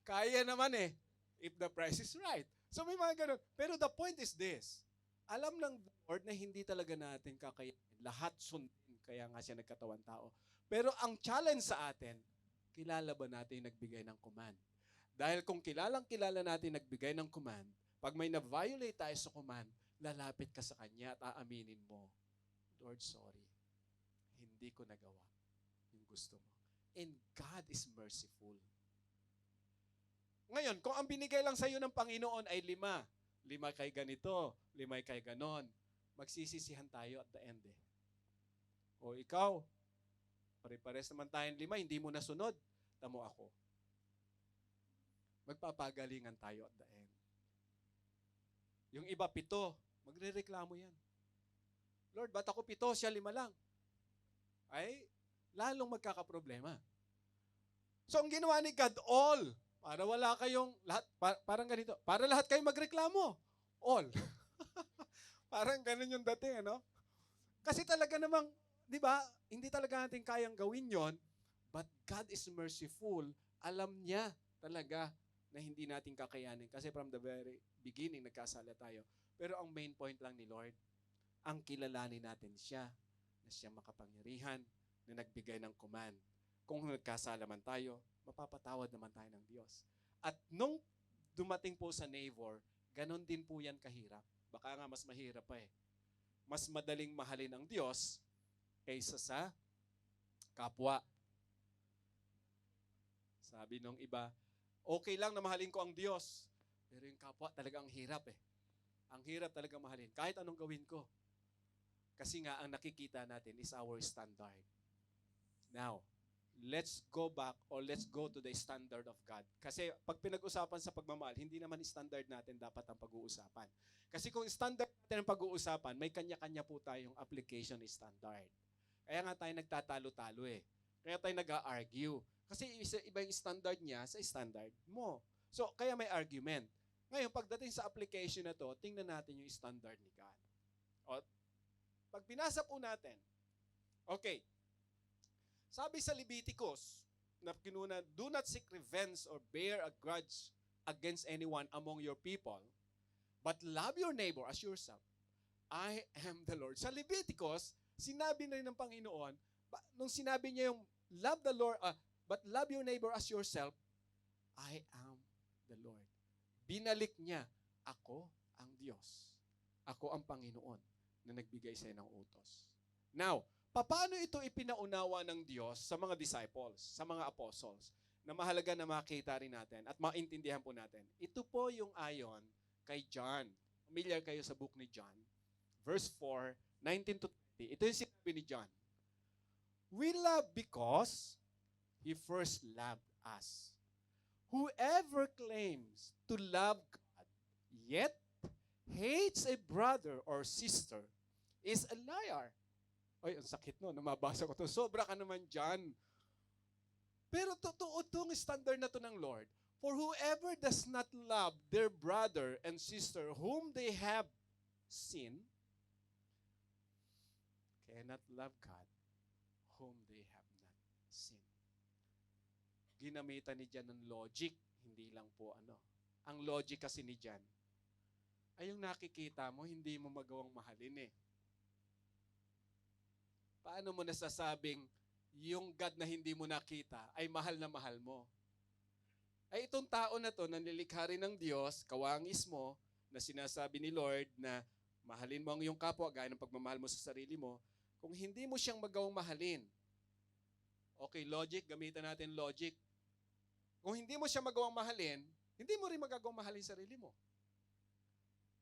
Kaya naman eh. If the price is right. So may mga ganun. Pero the point is this. Alam ng Lord na hindi talaga natin kakayanin. Lahat sundin. Kaya nga siya nagkatawan tao. Pero ang challenge sa atin, kilala ba natin yung nagbigay ng command? Dahil kung kilalang-kilala natin nagbigay ng command, pag may na-violate tayo sa command, lalapit ka sa Kanya at aaminin mo, Lord, sorry. Hindi ko nagawa yung gusto mo. And God is merciful. Ngayon, kung ang binigay lang sa iyo ng Panginoon ay 5 kay ganito, 5 kay ganon, magsisisihan tayo at the end eh. O ikaw, pare-pares naman tayong 5, hindi mo nasunod. Tamo ako. Magpapagalingan tayo at the end. Yung iba 7, magrereklamo yan. Lord, ba't ako 7, siya 5 lang? Ay, lalong magkakaproblema. So, ang ginawa ni God, all. Para wala kayong, lahat, parang ganito, para lahat kayo magreklamo. All. Parang ganun yung dating, ano? Kasi talaga namang, di ba, hindi talaga natin kayang gawin yon, but God is merciful. Alam niya talaga na hindi natin kakayanin. Kasi from the very beginning, nagkasala tayo. Pero ang main point lang ni Lord, ang kilalanin natin siya, na siya makapangyarihan, na nagbigay ng command. Kung nagkasala man tayo, mapapatawad naman tayo ng Diyos. At nung dumating po sa neighbor, ganon din po yan kahirap. Baka nga mas mahirap pa eh. Mas madaling mahalin ang Diyos kaysa sa kapwa. Sabi nung iba, okay lang na mahalin ko ang Diyos, pero yung kapwa talaga ang hirap eh. Ang hirap talaga mahalin, kahit anong gawin ko. Kasi nga, ang nakikita natin is our standard. Now, let's go back or let's go to the standard of God. Kasi pag pinag-usapan sa pagmamahal, hindi naman standard natin dapat ang pag-uusapan. Kasi kung standard natin ang pag-uusapan, may kanya-kanya po tayong application standard. Kaya nga tayo nagtatalo-talo eh. Kaya tayo nag-argue. Kasi iba yung standard niya sa standard mo. So, kaya may argument. Ngayon, pagdating sa application na to, tingnan natin yung standard ni God. O, pag binasa po natin, okay, sabi sa Leviticus, na kinuna, do not seek revenge or bear a grudge against anyone among your people, but love your neighbor as yourself. I am the Lord. Sa Leviticus, sinabi na rin ng Panginoon, nung sinabi niya yung love the Lord, but love your neighbor as yourself, I am the Lord. Binalik niya, ako ang Diyos. Ako ang Panginoon na nagbigay sa ng utos. Now, paano ito ipinaunawa ng Diyos sa mga disciples, sa mga apostles, na mahalaga na makita rin natin at maintindihan po natin? Ito po yung ayon kay John. Familiar kayo sa book ni John. Verse 4, 19-20. Ito yung sinabi ni John. We love because He first loved us. Whoever claims to love God, yet hates a brother or sister, is a liar. Ay, ang sakit no, namabasa ko to. Sobra ka naman dyan. Pero totoo itong standard na to ng Lord. For whoever does not love their brother and sister whom they have seen, cannot love God whom they have not seen. Ginamitan ni Jan ng logic, hindi lang po ano. Ang logic kasi ni Jan, ay yung nakikita mo, hindi mo magawang mahalin eh. Paano mo nasasabing yung God na hindi mo nakita ay mahal na mahal mo? Ay itong tao na to, nanlilikha rin ng Diyos, kawangis mo, na sinasabi ni Lord na mahalin mo ang iyong kapwa gaya ng pagmamahal mo sa sarili mo, kung hindi mo siyang magawang mahalin, okay, logic, gamitan natin logic. Kung hindi mo siya magawang mahalin, hindi mo rin magagawang mahalin sarili mo.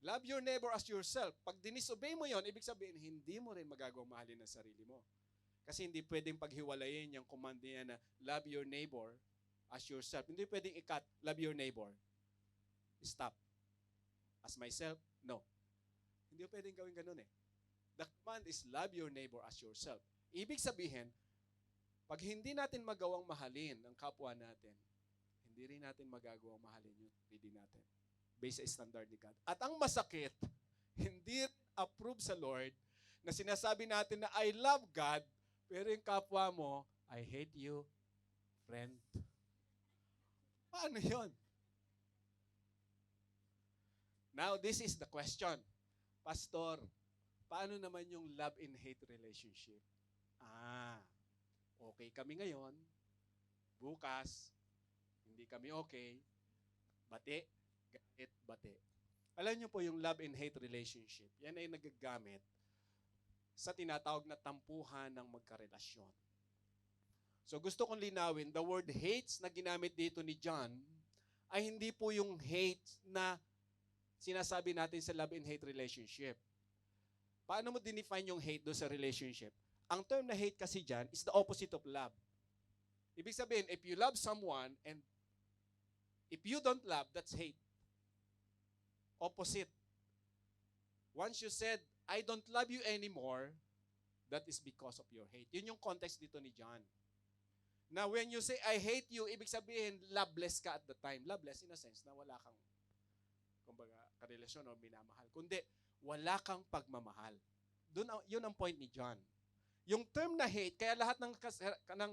Love your neighbor as yourself. Pag dinisobey mo yon, ibig sabihin, hindi mo rin magagawang mahalin ang sarili mo. Kasi hindi pwedeng paghiwalayin yung command niya na love your neighbor as yourself. Hindi pwedeng i-cut, love your neighbor. Stop. As myself? No. Hindi pwedeng gawin ganun eh. The command is love your neighbor as yourself. Ibig sabihin, pag hindi natin magawang mahalin ang kapwa natin, hindi rin natin magagawang mahalin yung sarili natin. Based sa standard ni God. At ang masakit, hindi approve sa Lord na sinasabi natin na I love God, pero yung kapwa mo, I hate you, friend. Paano yun? Now, this is the question. Pastor, paano naman yung love and hate relationship? Okay kami ngayon, bukas, hindi kami okay, bati, galit, bati. Alam niyo po yung love and hate relationship, yan ay nagagamit sa tinatawag na tampuhan ng magkarelasyon. So gusto kong linawin, the word hates na ginamit dito ni John ay hindi po yung hate na sinasabi natin sa love and hate relationship. Paano mo dinefine yung hate doon sa relationship? Ang term na hate kasi dyan is the opposite of love. Ibig sabihin, if you love someone and if you don't love, that's hate. Opposite. Once you said, I don't love you anymore, that is because of your hate. Yun yung context dito ni John. Now, when you say, I hate you, ibig sabihin, loveless ka at the time. Loveless in a sense na wala kang, kumbaga, karelasyon o minamahal. Kundi, wala kang pagmamahal. Yun ang point ni John. Yung term na hate, kaya lahat ng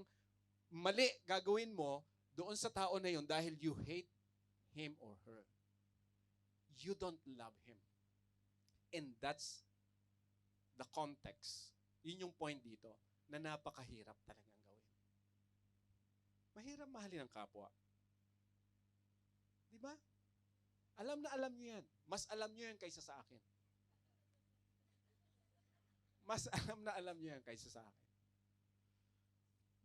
mali gagawin mo doon sa tao na yun dahil you hate him or her. You don't love him. And that's the context. Yun yung point dito na napakahirap talagang gawin. Mahirap mahalin ang kapwa. Di ba? Alam na alam nyo yan. Mas alam nyo yan kaysa sa akin. Mas alam nyo yan kaysa sa akin.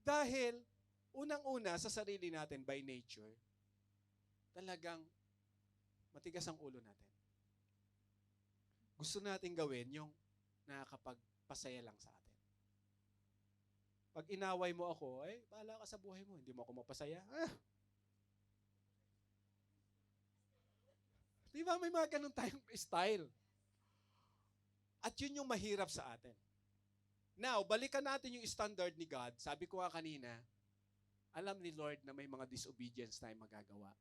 Dahil, unang-una sa sarili natin by nature, talagang matigas ang ulo natin. Gusto natin gawin yung nakakapagpasaya lang sa atin. Pag inaway mo ako, bahala ka sa buhay mo, hindi mo ako mapasaya. Di ba may mga ganun tayong style? At yun yung mahirap sa atin. Now, balikan natin yung standard ni God. Sabi ko nga kanina, alam ni Lord na may mga disobedience tayong magagawa.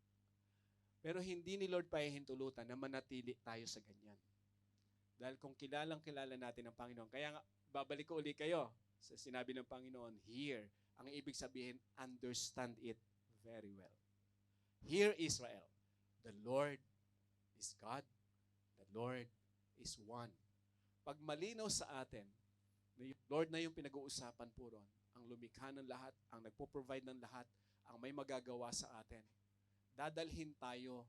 Pero hindi ni Lord pahihintulutan na manatili tayo sa ganyan. Dahil kung kilalang-kilala natin ang Panginoon, kaya nga, babalik ko uli kayo sa sinabi ng Panginoon, hear. Ang ibig sabihin, understand it very well. Hear Israel, the Lord is God, the Lord is one. Pag malinaw sa atin, na yung Lord na yung pinag-uusapan po ron, ang lumikha ng lahat, ang nagpo-provide ng lahat, ang may magagawa sa atin, dadalhin tayo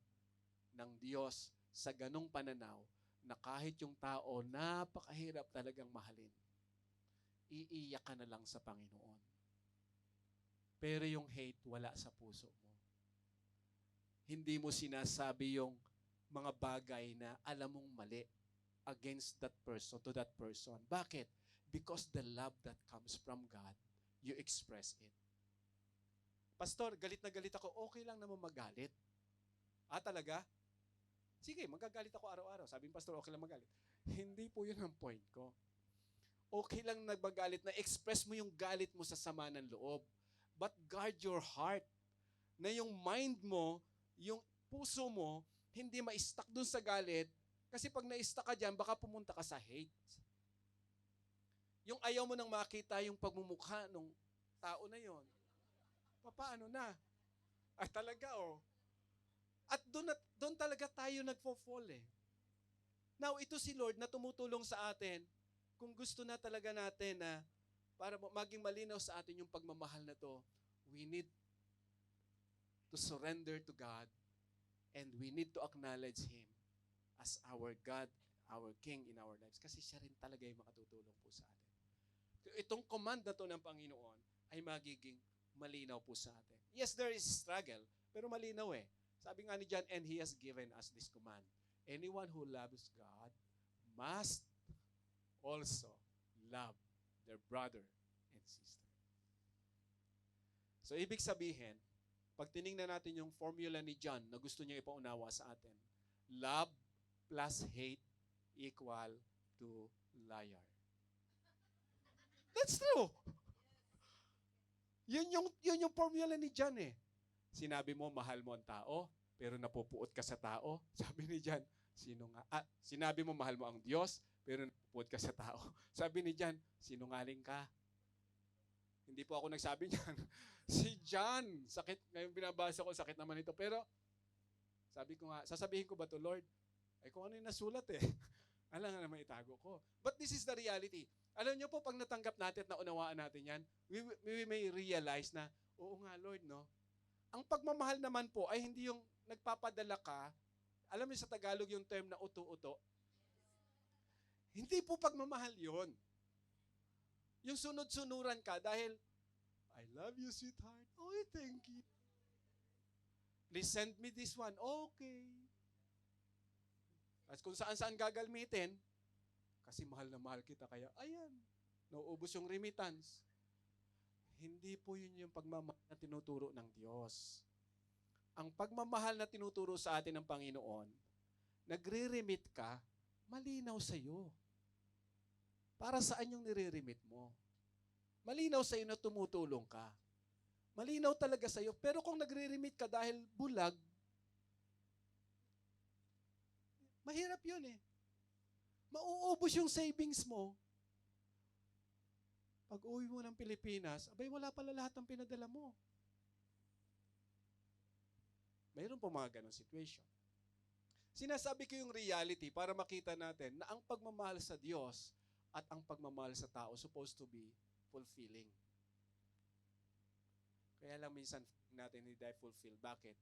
ng Diyos sa ganong pananaw na kahit yung tao napakahirap talagang mahalin, iiyak ka na lang sa Panginoon. Pero yung hate, wala sa puso mo. Hindi mo sinasabi yung mga bagay na alam mong mali against that person, to that person. Bakit? Because the love that comes from God, you express it. Pastor, galit na galit ako. Okay lang naman magalit. Talaga? Sige, magagalit ako araw-araw. Sabi ng pastor, okay lang magalit. Hindi po yun ang point ko. Okay lang nagbagalit na express mo yung galit mo sa sama ng loob. But guard your heart. Na yung mind mo, yung puso mo, hindi ma-stuck dun sa galit. Kasi pag na-stuck ka dyan, baka pumunta ka sa hate. Yung ayaw mo nang makita yung pagmumukha ng tao na yon. Paano na? Talaga At doon talaga tayo nagfo-fall eh. Now, ito si Lord na tumutulong sa atin kung gusto na talaga natin na para maging malinaw sa atin yung pagmamahal na to, we need to surrender to God and we need to acknowledge Him as our God, our King in our lives. Kasi siya rin talaga yung makatutulong po sa atin. Itong command na to ng Panginoon ay magiging malinaw po sa atin. Yes, there is struggle, pero malinaw eh. Sabi nga ni John, and He has given us this command. Anyone who loves God must also love their brother and sister. So, ibig sabihin, pag tinignan natin yung formula ni John na gusto niya ipaunawa sa atin, love plus hate equal to liar. That's true. Yun yung formula ni John eh. Sinabi mo, mahal mo ang tao, pero napupuot ka sa tao. Sabi ni John, sinabi mo, mahal mo ang Diyos, pero napupuot ka sa tao. Sabi ni John, sinungaling ka. Hindi po ako nagsabi niyan. Si John, sakit, ngayon binabasa ko, sakit naman ito. Pero, sabi ko nga, sasabihin ko ba to Lord? Kung ano yung nasulat eh. Alam nga naman itago ko. But this is the reality. Alam niyo po, pag natanggap natin at naunawaan natin yan, we may realize na, oo nga Lord, no? Ang pagmamahal naman po ay hindi yung nagpapadala ka, alam niyo sa Tagalog yung term na uto-uto. Hindi po pagmamahal yun. Yung sunod-sunuran ka dahil, I love you, sweetheart. Oh, thank you. Please send me this one. Okay. At kung saan-saan gagalmitin, Kasi mahal na mahal kita, kaya ayan, nauubos yung remittance. Hindi po yun yung pagmamahal na tinuturo ng Diyos. Ang pagmamahal na tinuturo sa atin ng Panginoon, nagre-remit ka, malinaw sa iyo. Para saan yung nire-remit mo? Malinaw sa iyo na tumutulong ka. Malinaw talaga sa iyo. Pero kung nagre-remit ka dahil bulag, mahirap yun eh. Mauubos yung savings mo. Pag uwi mo ng Pilipinas, abay wala pala lahat ng pinadala mo. Mayroon po mga ganong situation. Sinasabi ko yung reality para makita natin na ang pagmamahal sa Diyos at ang pagmamahal sa tao supposed to be fulfilling. Kaya lang minsan natin hindi fulfill. Bakit?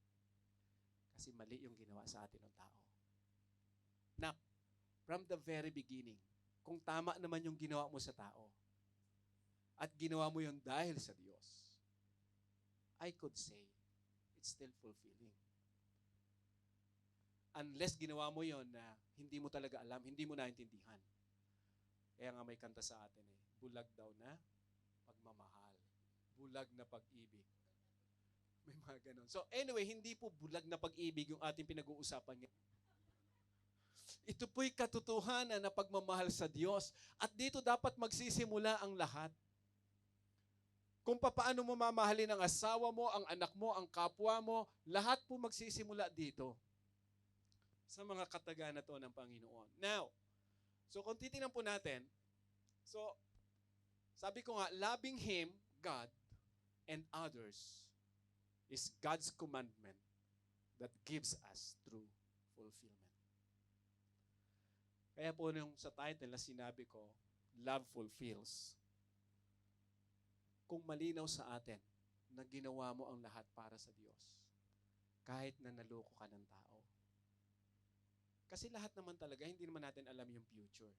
Kasi mali yung ginawa sa atin ng tao. Now, from the very beginning, kung tama naman yung ginawa mo sa tao, at ginawa mo yun dahil sa Diyos, I could say, it's still fulfilling. Unless ginawa mo yon na hindi mo talaga alam, hindi mo naintindihan. Kaya nga may kanta sa atin eh, bulag daw na pagmamahal. Bulag na pag-ibig. May mga ganon. So anyway, hindi po bulag na pag-ibig yung ating pinag-uusapan ngayon. Ito po'y katotohanan na pagmamahal sa Diyos. At dito dapat magsisimula ang lahat. Kung paano mo mamahalin ang asawa mo, ang anak mo, ang kapwa mo, lahat po magsisimula dito. Sa mga kataga na to ng Panginoon. Now, so kung titingnan po natin, so sabi ko nga, loving Him, God, and others is God's commandment that gives us true fulfillment. Kaya po yung sa title na sinabi ko, Love Fulfills. Kung malinaw sa atin na ginawa mo ang lahat para sa Diyos, kahit na naloko ka ng tao. Kasi lahat naman talaga, hindi naman natin alam yung future.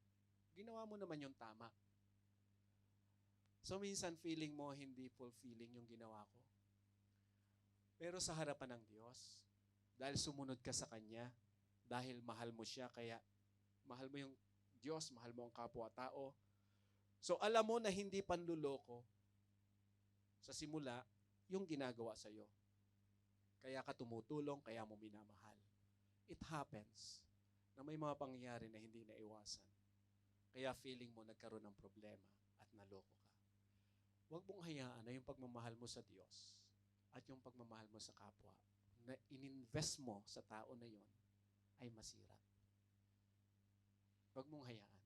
Ginawa mo naman yung tama. So minsan feeling mo hindi fulfilling yung ginawa ko. Pero sa harapan ng Diyos, dahil sumunod ka sa Kanya, dahil mahal mo siya, kaya mahal mo yung Diyos, mahal mo ang kapwa-tao. So alam mo na hindi panluloko sa simula yung ginagawa sa'yo. Kaya ka tumutulong, kaya mo minamahal. It happens na may mga pangyayari na hindi naiwasan. Kaya feeling mo nagkaroon ng problema at naloko ka. Huwag mong hayaan na yung pagmamahal mo sa Diyos at yung pagmamahal mo sa kapwa na ininvest mo sa tao na yon ay masira. Huwag mong hayaan.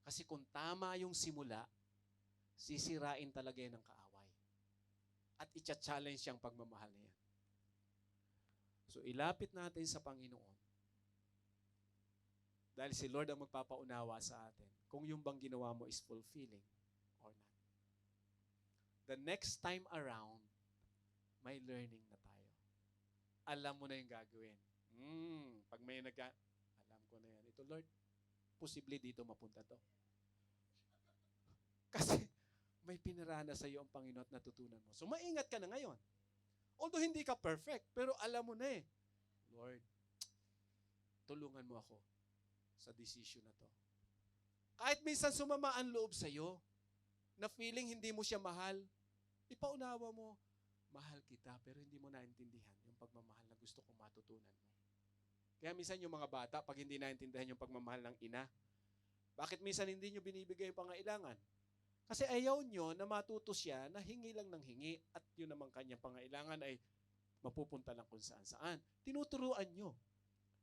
Kasi kung tama yung simula, sisirain talaga yan ng kaaway. At i-challenge yung pagmamahal na yan. So ilapit natin sa Panginoon. Dahil si Lord ang magpapaunawa sa atin kung yung bang ginawa mo is fulfilling or not. The next time around, may learning na tayo. Alam mo na yung gagawin. Pag may alam ko na yan. Ito Lord, posible dito mapunta to. Kasi may pinarana sa iyo ang Panginoon at natutunan mo. So maingat ka na ngayon. Although hindi ka perfect, pero alam mo na eh. Lord, tulungan mo ako sa decision na to. Kahit minsan sumama ang loob sa iyo, na feeling hindi mo siya mahal, ipaunawa mo, mahal kita, pero hindi mo naintindihan yung pagmamahal na gusto kong matutunan mo. Kaya minsan yung mga bata, pag hindi naintindihan yung pagmamahal ng ina, bakit minsan hindi nyo binibigay yung pangailangan? Kasi ayaw nyo na matuto siya na hingi lang ng hingi at yun naman kanyang pangailangan ay mapupunta lang kung saan-saan. Tinuturuan nyo.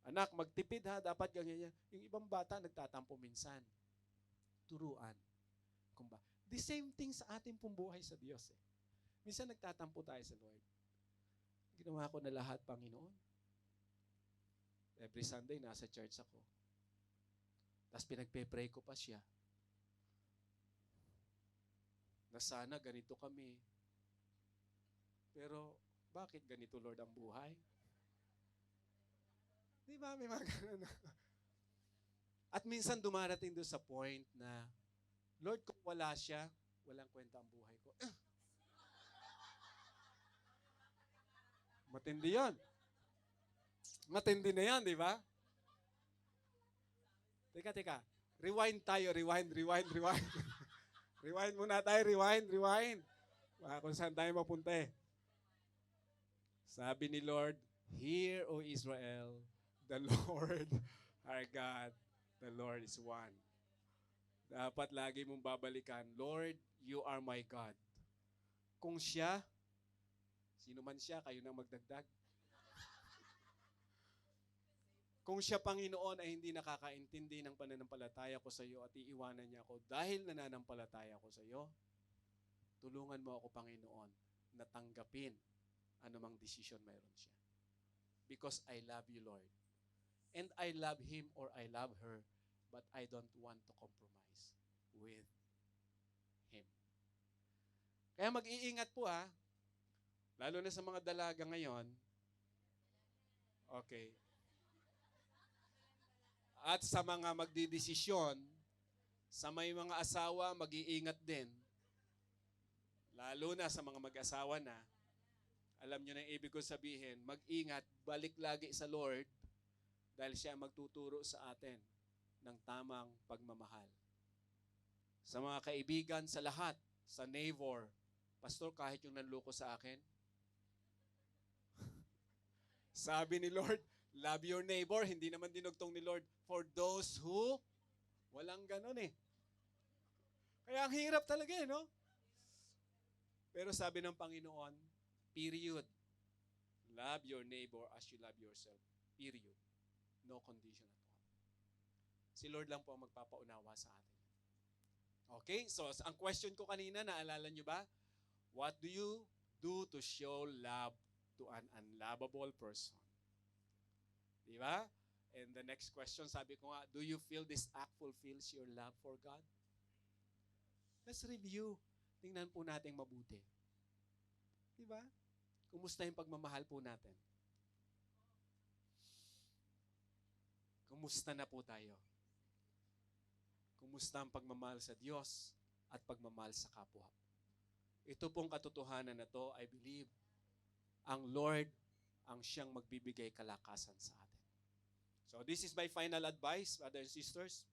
Anak, magtipid ha, dapat ganyan. Yung ibang bata nagtatampo minsan. Turuan. Kung ba? The same thing sa ating pong buhay sa Diyos. Eh. Minsan nagtatampo tayo sa Lord. Ginawa ko na lahat, Panginoon. Every Sunday, nasa church ako. Tapos pinagpe-pray ko pa siya. Na sana ganito kami. Pero, bakit ganito, Lord, ang buhay? Di ba? May mga ganun. At minsan dumarating doon sa point na, Lord, kung wala siya, walang kwenta ang buhay ko. Matindi yan. Matindi na yan, di ba? Teka. Rewind tayo, rewind. Rewind muna tayo, rewind. Kung saan tayo mapunta eh. Sabi ni Lord, "Hear, O Israel, the Lord, our God, the Lord is one." Dapat lagi mong babalikan, Lord, you are my God. Kung siya, sino man siya, kayo nang magdagdag. Kung siya, Panginoon, ay hindi nakakaintindi ng pananampalataya ko sa iyo at iiwanan niya ako dahil nananampalataya ko sa iyo, tulungan mo ako, Panginoon, na tanggapin anumang desisyon mayroon siya. Because I love you, Lord. And I love him or I love her, but I don't want to compromise with him. Kaya mag-iingat po ha, lalo na sa mga dalaga ngayon. Okay. At sa mga magdidesisyon, sa may mga asawa, mag-iingat din. Lalo na sa mga mag-asawa na, alam nyo na yung ibig ko sabihin, mag-ingat, balik lagi sa Lord dahil siya magtuturo sa atin ng tamang pagmamahal. Sa mga kaibigan, sa lahat, sa neighbor, Pastor, kahit yung nanloko sa akin, sabi ni Lord, love your neighbor, hindi naman dinugtong ni Lord, for those who, walang ganon eh. Kaya ang hirap talaga eh, no? Pero sabi ng Panginoon, period. Love your neighbor as you love yourself. Period. No condition at all. Si Lord lang po ang magpapaunawa sa atin. Okay? So, ang question ko kanina, naalala nyo ba? What do you do to show love to an unlovable person? Di ba? And the next question, sabi ko nga, do you feel this act fulfills your love for God? Let's review. Tingnan po natin mabuti. Di ba? Kumusta yung pagmamahal po natin? Kumusta na po tayo? Kumusta ang pagmamahal sa Diyos at pagmamahal sa kapwa? Ito pong katotohanan na to, I believe, ang Lord ang siyang magbibigay kalakasan sa atin. So this is my final advice, brothers and sisters.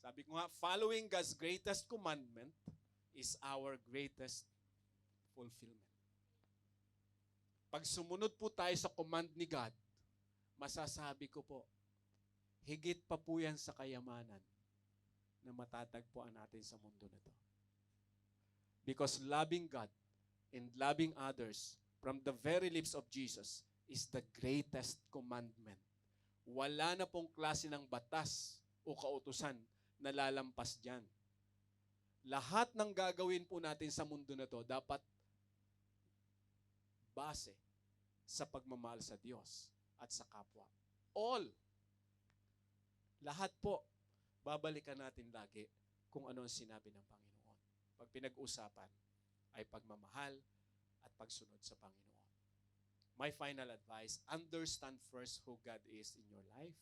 Sabi ko nga, following God's greatest commandment is our greatest fulfillment. Pag sumunod po tayo sa command ni God, masasabi ko po, higit pa po yan sa kayamanan na matatagpuan natin sa mundo na to. Because loving God and loving others from the very lips of Jesus is the greatest commandment. Wala na pong klase ng batas o kautusan na lalampas dyan. Lahat ng gagawin po natin sa mundo na to dapat base sa pagmamahal sa Diyos at sa kapwa. All. Lahat po, babalikan natin lagi kung ano ang sinabi ng Panginoon. Pag pinag-usapan ay pagmamahal at pagsunod sa Panginoon. My final advice, understand first who God is in your life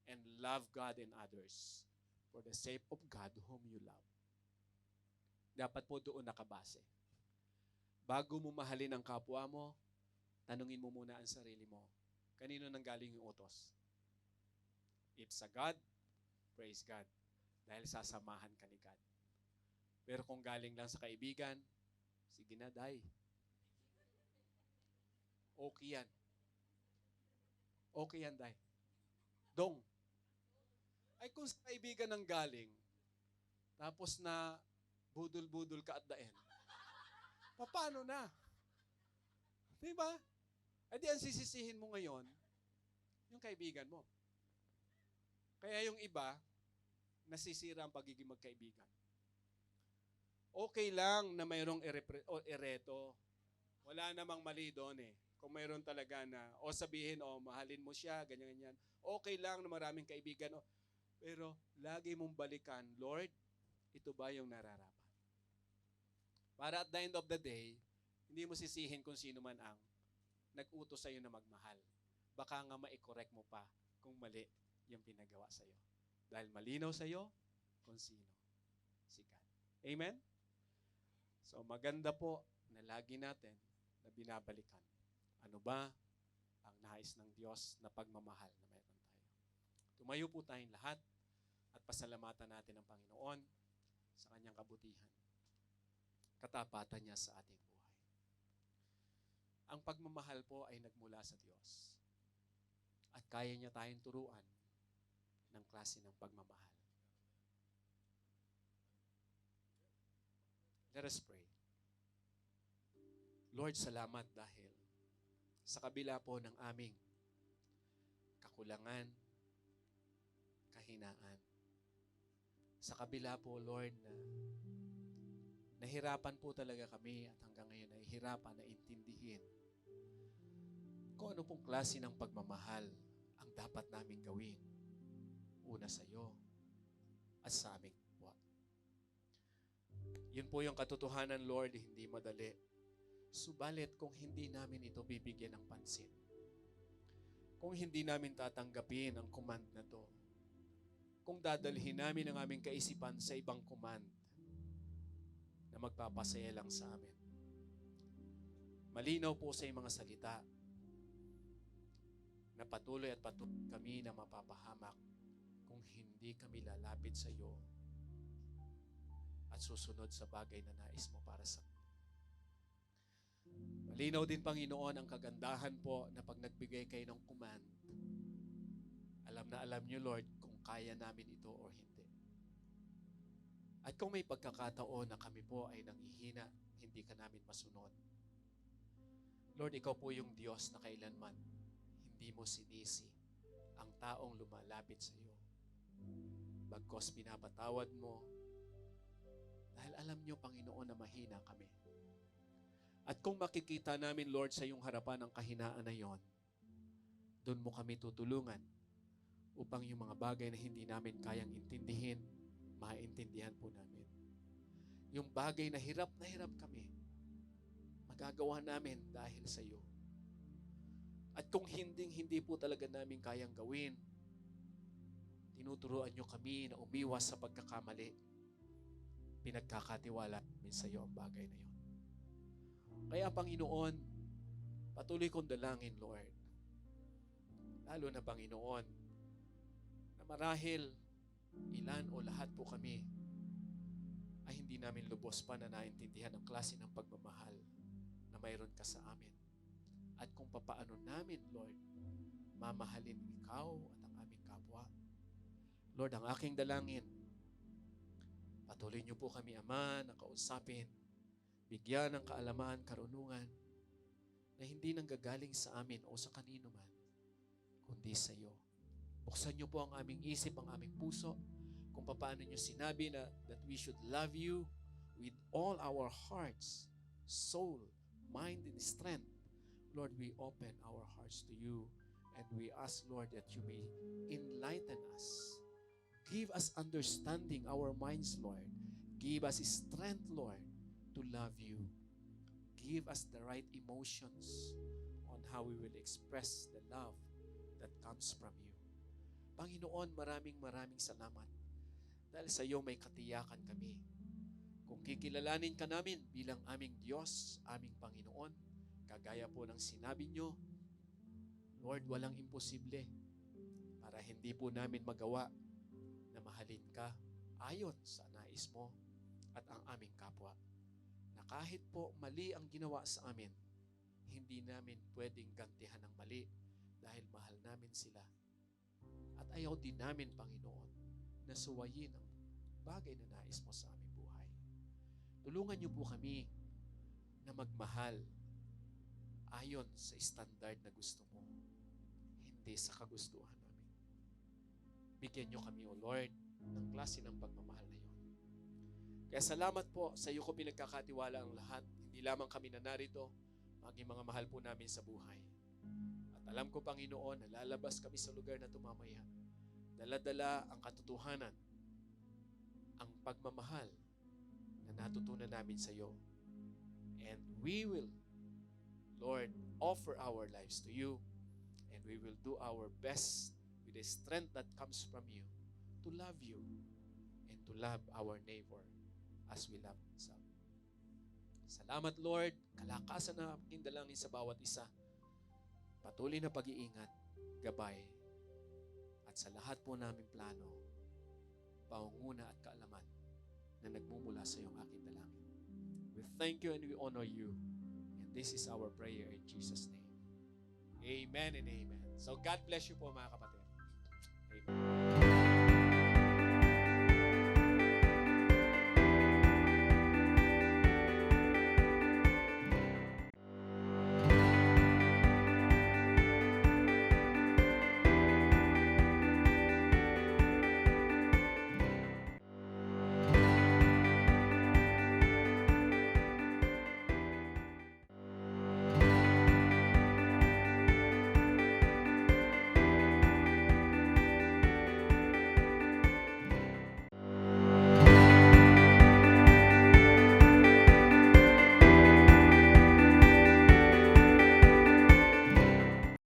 and love God and others for the sake of God whom you love. Dapat po doon nakabase. Bago mo mahalin ang kapwa mo, tanungin mo muna ang sarili mo, kanino nanggaling yung utos? If sa God, praise God, dahil sasamahan ka ni God. Pero kung galing lang sa kaibigan, sige na, day. Okay yan. Okay yan, day. Dong. Ay kung sa kaibigan nang galing, tapos na budol-budol ka at the end, paano na? Diba? E di ang sisisihin mo ngayon, yung kaibigan mo. Kaya yung iba, nasisira ang pagiging magkaibigan. Okay lang na mayroong ereto. Wala namang mali doon eh. Kung mayroon talaga na, o sabihin, mahalin mo siya, ganyan-ganyan. Okay lang na maraming kaibigan. Pero lagi mong balikan, Lord, ito ba yung nararapat? Para at the end of the day, hindi mo sisihin kung sino man ang nag-utos sa'yo na magmahal. Baka nga ma-correct mo pa kung mali yung pinagawa sa'yo. Dahil malinaw sa'yo kung sino si God. Amen? So maganda po na lagi natin na binabalikan. Ano ba ang nais ng Diyos na pagmamahal na meron tayo? Tumayo po tayong lahat at Pasalamatan natin ang Panginoon sa kanyang kabutihan. Katapatan niya sa ating buhay. Ang pagmamahal po ay nagmula sa Diyos. At kaya niya tayong turuan ng klase ng pagmamahal. Let us pray. Lord, salamat dahil sa kabila po ng aming kakulangan, kahinaan. Sa kabila po, Lord, na nahirapan po talaga kami at hanggang ngayon nahihirapan na intindihin kung ano pong klase ng pagmamahal ang dapat namin gawin. Una sa iyo at sa aming kapwa. Yun po yung katotohanan, Lord, hindi madali. Subalit kung hindi namin ito bibigyan ng pansin, kung hindi namin tatanggapin ang command na to, kung dadalhin namin ang aming kaisipan sa ibang command na magpapasaya lang sa amin. Malinaw po sa mga salita na patuloy at patuloy kami na mapapahamak kung hindi kami lalapit sa iyo at susunod sa bagay na nais mo para sa amin. Malinaw din, Panginoon, ang kagandahan po na pag nagbigay kayo ng command, alam na alam niyo, Lord, kung kaya namin ito o hindi. At kung may pagkakataon na kami po ay nanghihina, hindi ka namin masunod. Lord, ikaw po yung Diyos na kailanman hindi mo sinisi ang taong lumalapit sa iyo. Bagkos pinapatawad mo dahil alam niyo, Panginoon, na mahina kami. At kung makikita namin, Lord, sa iyong harapan ang kahinaan na yon, doon mo kami tutulungan upang yung mga bagay na hindi namin kayang intindihin, maintindihan po namin. Yung bagay na hirap kami, magagawa namin dahil sa iyo. At kung hindi po talaga namin kayang gawin, tinuturuan nyo kami na umiwas sa pagkakamali. Pinagkakatiwala namin sa iyo ang bagay na yon. Kaya, Panginoon, patuloy kong dalangin, Lord. Lalo na, Panginoon, na marahil ilan o lahat po kami ay hindi namin lubos pa na naintindihan ang klase ng pagmamahal na mayroon ka sa amin. At kung papaano namin, Lord, mamahalin ikaw at ang aming kapwa. Lord, ang aking dalangin, patuloy niyo po kami, Ama, na kausapin, bigyan ng kaalaman, karunungan, na hindi nanggagaling sa amin o sa kanino man, kundi sa iyo. Buksan niyo po ang aming isip, ang aming puso, kung paano niyo sinabi na that we should love you with all our hearts, soul, mind, and strength. Lord, we open our hearts to you and we ask, Lord, that you may enlighten us. Give us understanding, our minds, Lord. Give us strength, Lord, to love you. Give us the right emotions on how we will express the love that comes from you. Panginoon, maraming salamat. Dahil sa iyo may katiyakan kami. Kung kikilalanin ka namin bilang aming Diyos, aming Panginoon, kagaya po ng sinabi nyo, Lord, walang imposible para hindi po namin magawa na mahalin ka ayon sa nais mo at ang aming kapwa. Na kahit po mali ang ginawa sa amin, hindi namin pwedeng gantihan ng mali dahil mahal namin sila. At ayaw din namin, Panginoon, na suwayin ang bagay na nais mo sa aming buhay. Tulungan niyo po kami na magmahal ayon sa standard na gusto mo, hindi sa kagustuhan namin. Bigyan niyo kami, O Lord, ng klase ng pagmamahal na yon. Kaya salamat po, sa iyo ko pinagkakatiwala ang lahat. Hindi lamang kami na narito, maging mga mahal po namin sa buhay. At alam ko, Panginoon, na lalabas kami sa lugar na tumamaya. Dala-dala ang katotohanan, ang pagmamahal na natutunan namin sa iyo. And we will, Lord, offer our lives to you, and we will do our best with the strength that comes from you to love you and to love our neighbor as we love ourselves. Salamat, Lord. Kalakasan na aking dalangin sa bawat isa. Patuloy na pag-iingat, gabay, at sa lahat po namin plano, pangunguna at kaalaman na nagmumula sa iyong aking dalangin. We thank you and we honor you. And this is our prayer in Jesus' name. Amen and amen. So God bless you po mga kapatid. Amen.